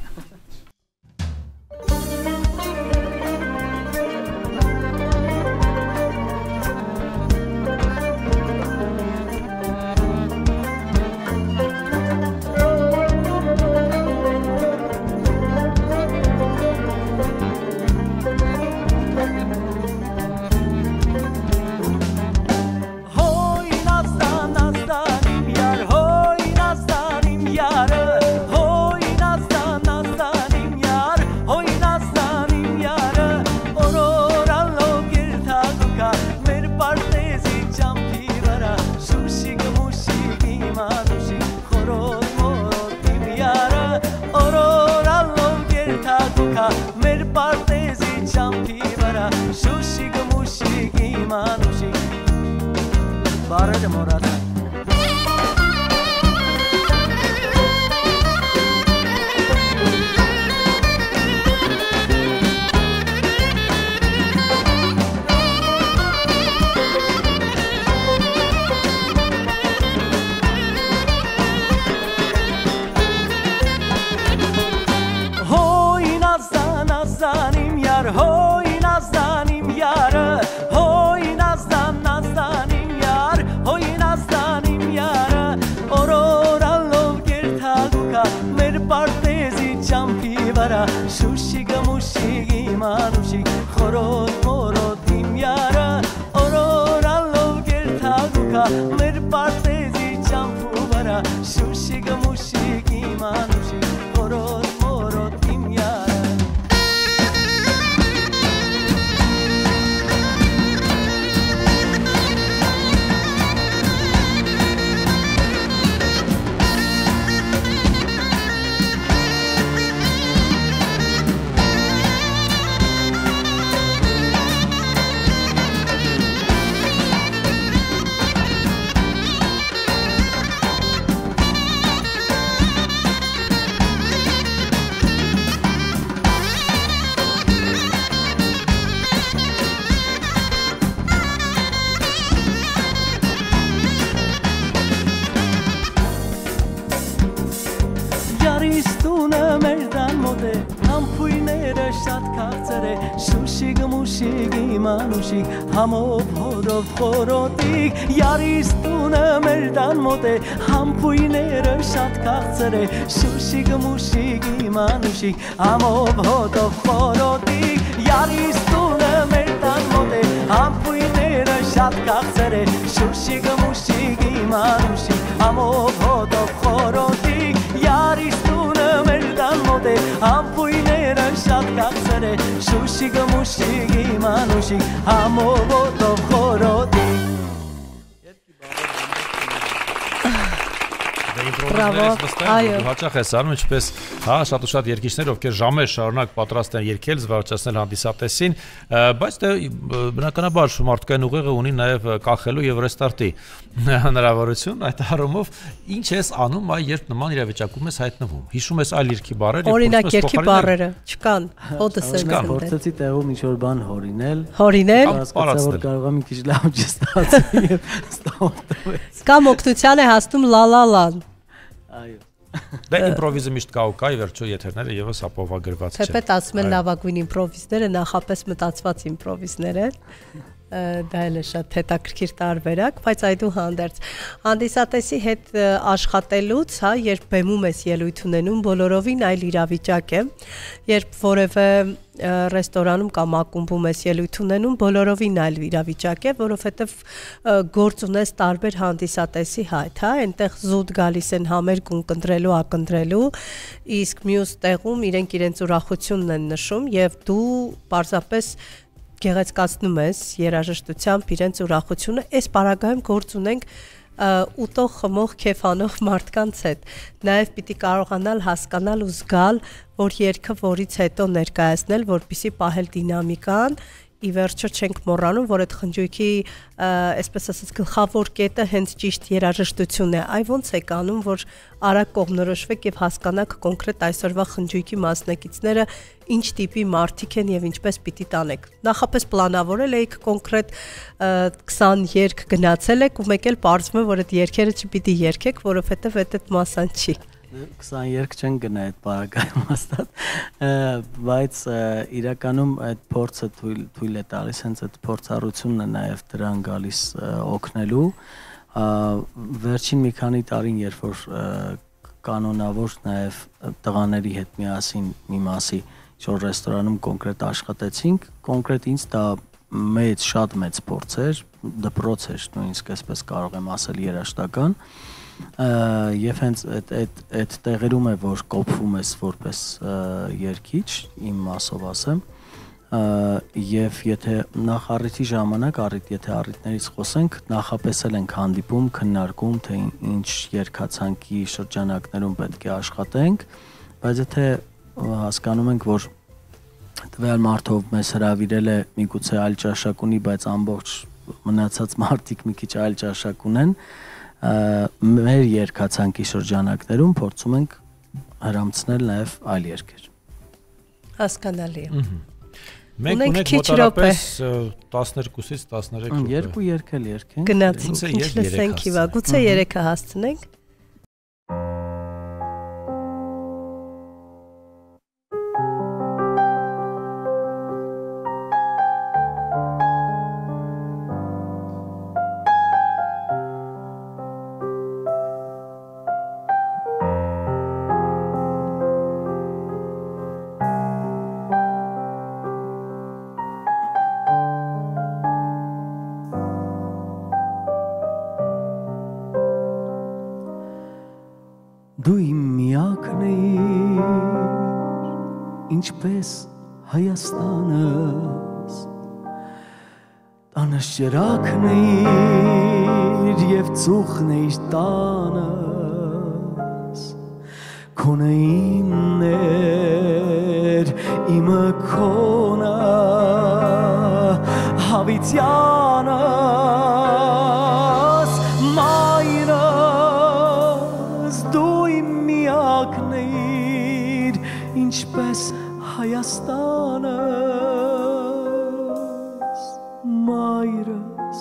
Համով հորով խորոտիկ Յարիստունը մեր դան մոտ է Համպույները շատ քաղցր է Շուշիկ մուշիկ իմանուշիկ Համով հոտով խորոտիկ Յարիստունը մեր դան մոտ է Համպույները շատ քաղցր է Շուշիկ մուշիկ իմանուշիկ Համով հոտով խորոտիկ Յարիստունը մեր դան մոտ է Համպույները շատ քաղցր է Շուշիկ մուշիկ իմանուշիկ Համով հոտով խորոտիկ Բրավո, այո։ Հաճախ ես անում, ինչպես հա շատ ու շատ երգիչներ, ովքեր ժամեր շարունակ պատրաստ են երգել, զվարճացնել հանդիսատեսին, բայց դե բնականաբար մարդկային ուղեղը ունի նաև կախելու եւ ռեստարտի հնարավորություն, այդ առումով ինչ ես անում, երբ նման իրավիճակում ես հայտնվում։ Հիշում ես այլ երգի բառեր, օրինակ երգի բառերը չկան, հոդս են։ Փորձեցի տեղում ինչ-որ բան հորինել։ Հասկացա, որ կարող եմ մի քիչ լավ չստացվի եւ ստացվեց։ Կամ օգնության է հասնում լալալան։ Այո։ Դե իմպրովիզը միշտ կա ու կա, վերջո եթերները եւս ապովագրված չեն։ Թեպետ ասում են լավագույն իմպրովիզները նախապես մտածված իմպրովիզներ են։ Դա էլ է շատ հետաքրքիր տարբերակ, բայց այդուհանդերձ հանդիսատեսի հետ աշխատելուց, հա, երբ բեմում ես ելույթ ունենում, բոլորովին այլ իրավիճակ է, երբ որևէ ռեստորանում կամ ակումբում ես ելույթ ունենում, բոլորովին այլ իրավիճակ է, որովհետև գործ ունես տարբեր հանդիսատեսի հետ, հա, այնտեղ զուտ գալիս են համերգ ունկնդրելու, ակնդրելու, իսկ մյուս տեղում իրենց ուրախությունն են նշում եւ դու պարզապես գեղեցկացնում ես երաժշտությամբ իրենց ուրախությունը, այս պարագայում գործ ունենք ուտող, խմող, քեֆանող մարդկանց հետ։ Նաև պիտի կարողանալ հասկանալ ու զգալ, որ երգը որից հետո ներկայացնել, որպեսզի պահել դինամիկան, ի վերջո չենք մոռանում, որ այդ խնջույքի, այսպես ասած, գլխավոր կետը հենց ճիշտ երաժշտությունն է։ Այ ոնց է կանում, որ արագ կողմնորոշվեք եւ հասկանաք կոնկրետ այսօրվա խնջույքի մասնակիցները ինչ տիպի մարդիկ են եւ ինչպես պիտի տանեք։ Նախապես պլանավորել եք կոնկրետ 20 երգ գնացել եք ու մեկ էլ պարզվում է, որ այդ երգերը չպիտի երգեք, որովհետեւ այդ մասան չի։ 20 երգ չեն գնա այդ պարագայում հաստատ, բայց իրականում այդ փորձը թույլ է տալիս, հենց այդ փորձառությունն է նաև դրան գալիս օգնելու։ Վերջին մի քանի տարին, երբ որ կանոնավոր նաև տղաների հետ միասին մի մասի ինչ-որ ռեստորանում կոնկրետ աշխատեցինք, կոնկրետ ինձ դա շատ մեծ փորձ էր, դպրոց էր, նույնիսկ այսպես կարող եմ ասել երաժշտական, եւ հենց այդ տեղերում է որ կոփվում ես որպես երգիչ, իմ մասով ասեմ, եւ եթե նախ առիթի ժամանակ եթե առիթներից խոսենք, նախապես ենք հանդիպում, քննարկում, թե ինչ երգացանկի շրջանակներում պետք է աշխատենք, բայց եթե հասկանում ենք, որ տվյալ մարդով մեզ հրավիրել է միգուցե այլ ճաշակ ունի, բայց ամբողջ մնացած մարդիկ մի քիչ այլ ճաշակ ունեն, մեր երգացանկի շրջանակներում փորձում ենք հրամցնել նաև այլ երգեր։ Հասկանալի է։ Մենք ունենք մոտավորապես 12-ից 13 րոպե։ Երկու երգ էլ երգենք։ Գնացինք, ինչ լսենք իվա, գուցե 3-ը հասցնենք։ Դու իմ միակն ես, ինչպես Հայաստանս, տանս ճրակն ես և ծուխն ես տանս, քոնը իմն էր, իմը քոնը, հավիտյանս, մայրս, դու իմ միակն ես, ինչպես Հայաստանս, մայրս,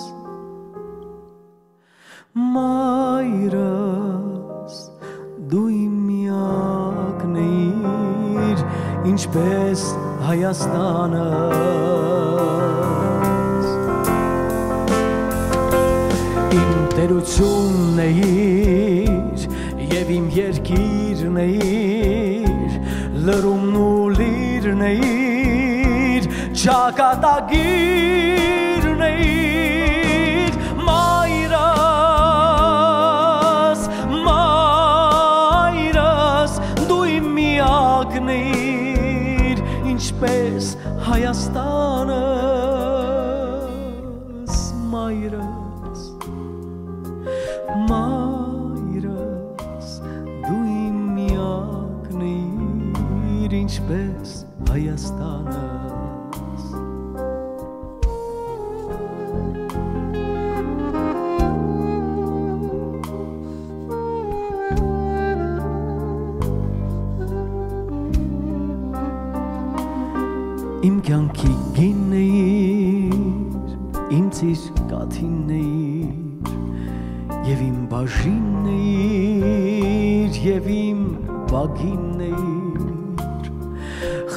մայրս, դու իմ միակն ես, ինչպես Հայաստանս, իմ տերությունն ես և իմ երկիրն ես, լրումն ու լիրն ես, ճակատագիրն ես, մայրս, մայրս, դու իմ միակն ես, ինչպես Հայաստանս, մայրս, մայրս, ինչպես Հայաստանս Իմ կյանքի գինն էիր, իմ ծիր կաթինն էիր, և իմ բաժինն էիր, և իմ բագինն էիր,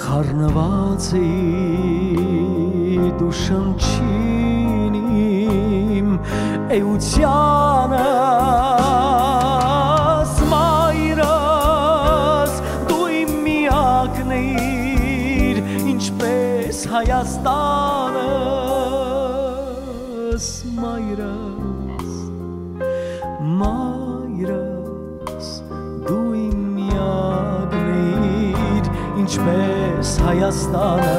խառնված էիր դու շնչին իմ էությանս, մայրս, դու իմ միակն էիր, ինչպես Հայաստանս, մայրս, մայրս, դու իմ միակն էիր, ինչպես Հայաստանս,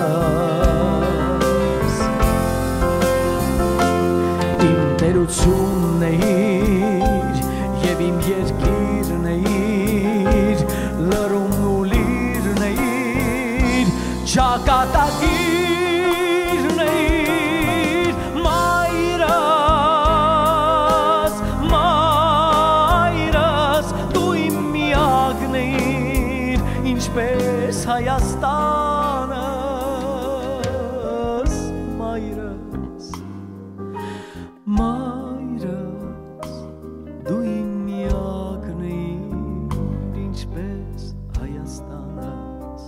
իմ տերությունն էիր, և իմ երկիրն էիր, լռումն ու լիրն էիր, ճակատագիրն էիր, մայրս, մայրս, դու իմ միակն էիր, ինչպես Հայաստանս, մայրս, մայրս, դու իմ միակն էիր, ինչպես Հայաստանս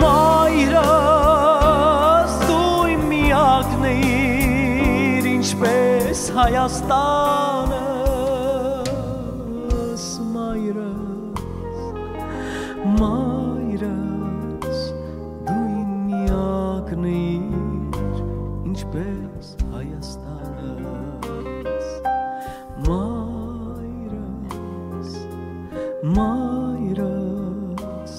Մայրս, դու իմ միակն էիր, ինչպես Հայաստանս, մայրս, դու իմ միակն էիր, ինչպես Հայաստանս, մայրս, մայրս,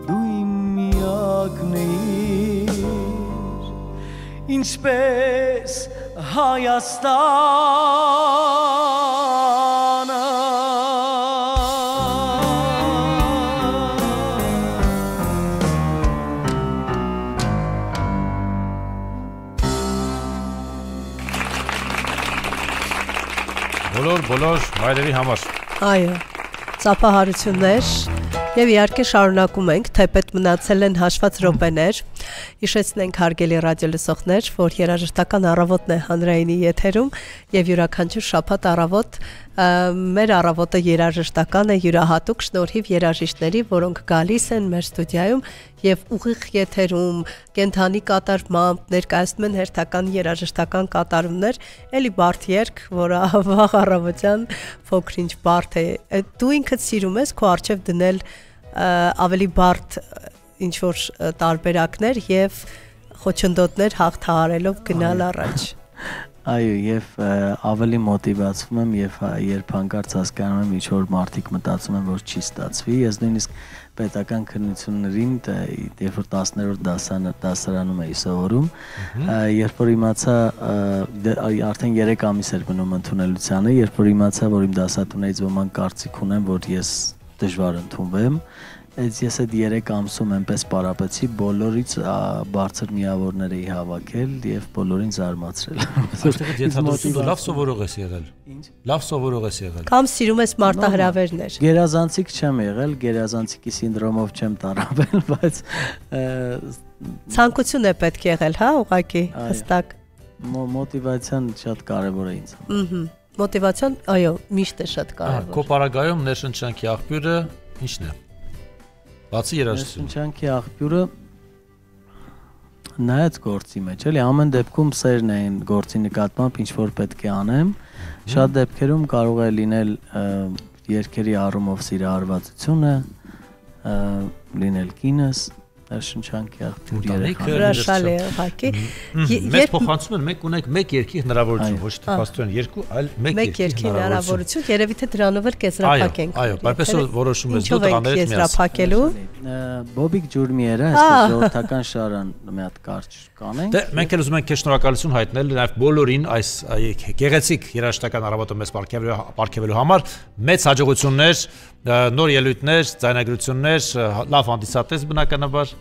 դու իմ միակն էիր, ինչպես Հայաստանը Բոլոր հայրերի համար։ Այո, ծափահարություններ եւ իհարկե շարունակում ենք, թեպետ մնացել են հաշված րոպեներ։ Հիշեցնենք հարգելի ռադիոլսողներ, որ երաժշտական առավոտն է հանրայինի եթերում եւ յուրաքանչյուր շաբաթ առավոտ մեր առավոտը երաժշտական է յուրահատուկ շնորհիվ երաժիշտների, որոնք գալիս են մեր ստուդիայում եւ ուղիղ եթերում կենթանի կատարմամբ ներկայացնում են հերթական երաժշտական կատարումներ, էլի բարդ երգ, որը վաղ առավոտյան փոքրինչ բարդ է։ Դու ինքդ սիրում ես քո արչեւ դնել ավելի բարդ ինչ որ տարբերակներ եւ խոչընդոտներ հաղթահարելով գնալ առաջ։ Այո, եւ ավելի մոտիվացվում եմ եւ երբ հանկարծ հասկանում եմ ինչ որ մարդիկ մտածում են որ չի ստացվի, ես նույնիսկ պետական քննություններին, երբ որ 10-րդ դասարանում էի սովորում, երբ որ իմացա արդեն 3 ամիս էր մնում ընդունելությանը, երբ որ իմացա որ իմ դասատուներից ոմանք կարծիք ունեն որ ես դժվար ընդունվեմ, ես այդ 3 ամսում այնպես պարապեցի, բոլորից բարձր միավորներ էի հավաքել եւ բոլորին զարմացրել։ Այստեղ ենթադրում լավ սովորող ես եղել։ Ինչ։ Լավ սովորող ես եղել։ Կամ սիրում ես մարտահրավերներ։ Գերազանցիկ չեմ եղել, գերազանցիկի սինդրոմով չեմ տարապել, բայց ցանկություն է պետք եղել, հա, ուղղակի հստակ։ Մոտիվացիան շատ կարեւոր է ինձ։ Մոտիվացիան, այո, միշտ է շատ կարեւոր։ Քո պարագայում ներշնչանքի աղբյուրը ի՞նչն է։ Բացի երաժշտություն։ Ներշնչանքի աղբյուրը նայած գործի մեջ, էլի ամեն դեպքում սերն է այն գործի նկատմամբ ինչ որ պետք է անեմ։ Շատ դեպքերում կարող է լինել երկերի առումով սիրահարվածությունը, լինել կինս, շնչանքի աղբյուր երեխան։ Հրաշալի է, հակի։ Մեզ փոխանցում են մենք ունենք մեկ երկի հնարավորություն, ոչ թե փաստորեն երկու, այլ մեկ երկի հնարավորություն, երևի թե դրանով էլ կեզրափակենք։ Այո, այնպես որ որոշում ես դու տղաներից միասին։ Կեզրափակելու։ Բոբիկ ջուրմիերը, այսպես ժողովրդական շարան մի հատ կարճ կանենք։ Դե մենք էլ ուզում ենք քեզ շնորհակալություն հայտնել նաև բոլորին այս գեղեցիկ երաժշտական առավոտը մեզ ապարգևելու համար։ Մեծ հաջողություններ, նոր ելույթներ, ձայնագրություններ, լավ հանդիսատես բնականաբար։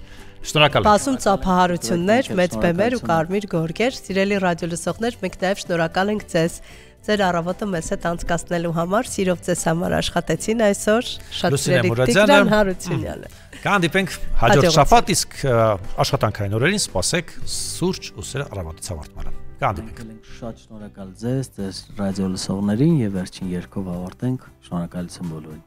Շնորհակալ եմ։ Բազում ծափահարություններ, մեծ բեմեր ու կարմիր գորգեր, սիրելի ռադիոլսողներ, մենք նաև շնորհակալ ենք ձեզ ձեր առավոտը մեզ հետ անցկացնելու համար, սիրով ձեզ համար աշխատեցին այսօր, շատ սիրելի Տիգրան Հարությունյանը։ Կհանդիպենք հաջորդ շաբաթ, իսկ աշխատանքային օրերին սպասեք սուրճ ու սեր առավոտից ավարտմանը։ Կհանդիպենք։ Շատ շնորհակալ ձեզ, ձեր ռադիոլսողներին եւ վերջին երգով ավարտենք։ Շնորհակալություն բոլորին։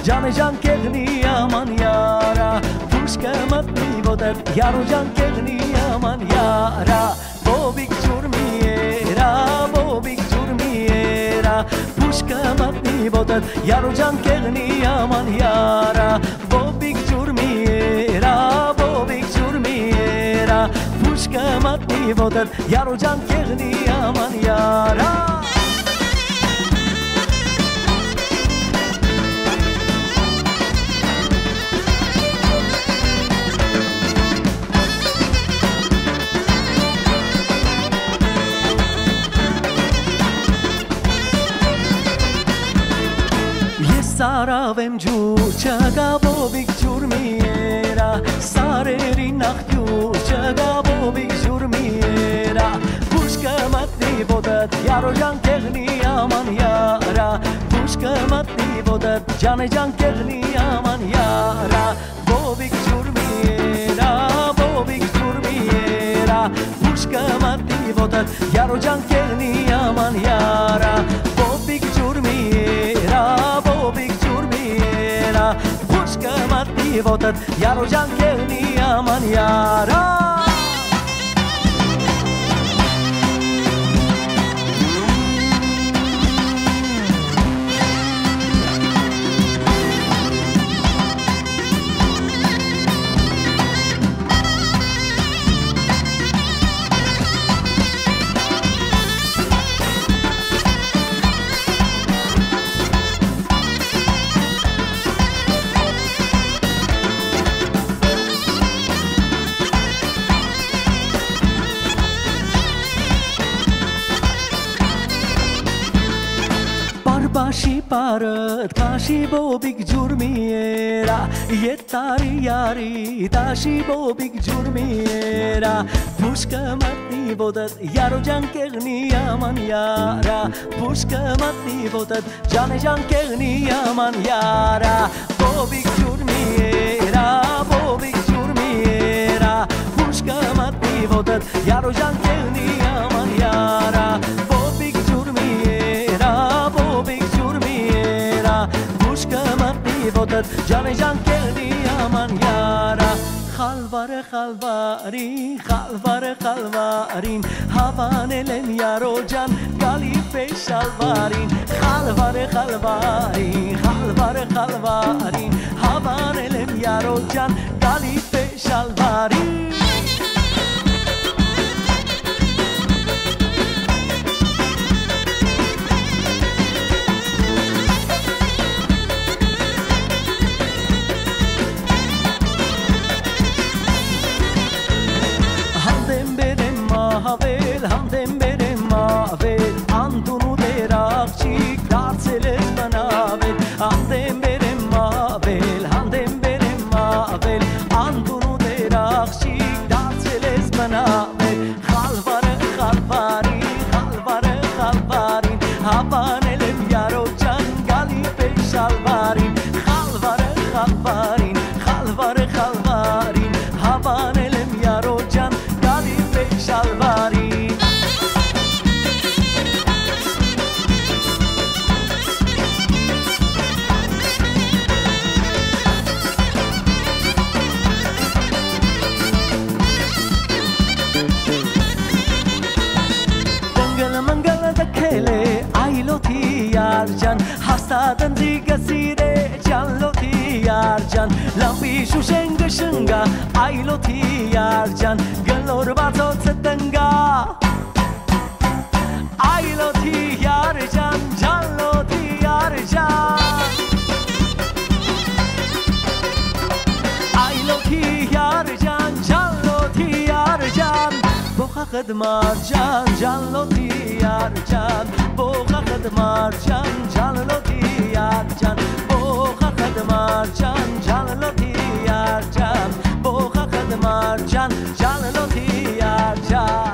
Jane jan kegni aman yara Pushka matni bodat Yaro jan kegni aman yara Bobik jurmiera Bobik jurmiera Pushka matni bodat Yaro jan kegni aman yara Bobik jurmiera Bobik jurmiera Pushka matni bodat Yaro jan kegni aman yara Սարավեմ ջուր չգա բոբիկ ջուրմիերա Սարերի նախյուր չգա բոբիկ ջուրմիերա Պուշկը մատնի ոտըտ յարո ջան կեղնի աման յարա Պուշկը մատնի ոտըտ ջանը ջան կեղնի աման յարա Բոբիկ ջուրմիերա Բոբիկ ջուրմիերա Պուշկը մատնի ոտըտ յարո ջան կեղնի աման յարա Բոբիկ ջուրմիերա Bobik jurmiera Pushka matni votat Yaro jan kevni aman yara Bashi parăt ca și bobic jurmiera E tari yari ta și bobic jurmiera Pushka matni vodat Yaro jan kegni aman yara Pushka matni vodat Jane jan kegni aman yara Bobic jurmiera Bobic jurmiera Pushka matni vodat Yaro jan kegni aman yara Bobic jurmiera Bobic jurmiera Pushka matni vodat Jane jan kegni aman yara Khalvare khalvarin Khalvare khalvarin Havanelen yaro jan Galipe shalvarin Khalvare khalvarin Khalvare khalvarin Havanelen yaro jan Galipe shalvarin Handem berem mavel Antunu derakçik Darseles manavel Handem berem mavel Handem berem mavel Antunu derakçik հավանել եմ յարոջան գալի պեշալվարին խալվարը խալվարին խալվարը խալվարին հավանել եմ յարոջան գալի պեշալվարին Jan hastadan ziga sire janloti yarjan lampi shushenga shunga ailoti yarjan galor batot setanga ailoti yarjan janloti yarjan ailoti yarjan janloti yarjan boha khadmarjan janloti yarjan boha khadmarjan janloti yarjan boha khadmarjan janloti yarjan boha khadmarjan janloti yarjan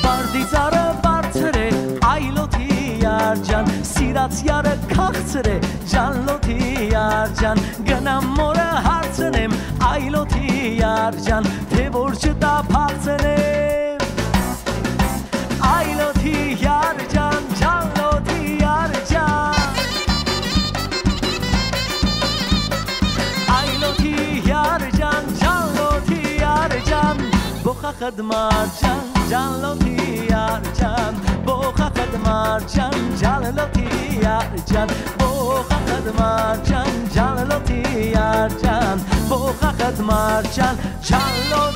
Bardizara bartere ailoti yarjan Sirats yara kaxtere janloti yarjan Ganam mora hartsenem ailoti yarjan Tevorchda phatsenem ailoti yarjan janloti yarjan ailoti yarjan janloti yarjan Boha khadmarjan janloti yarjan boha khadmarjan janloti yarjan boha khadmarjan janloti yarjan boha khadmarjan janloti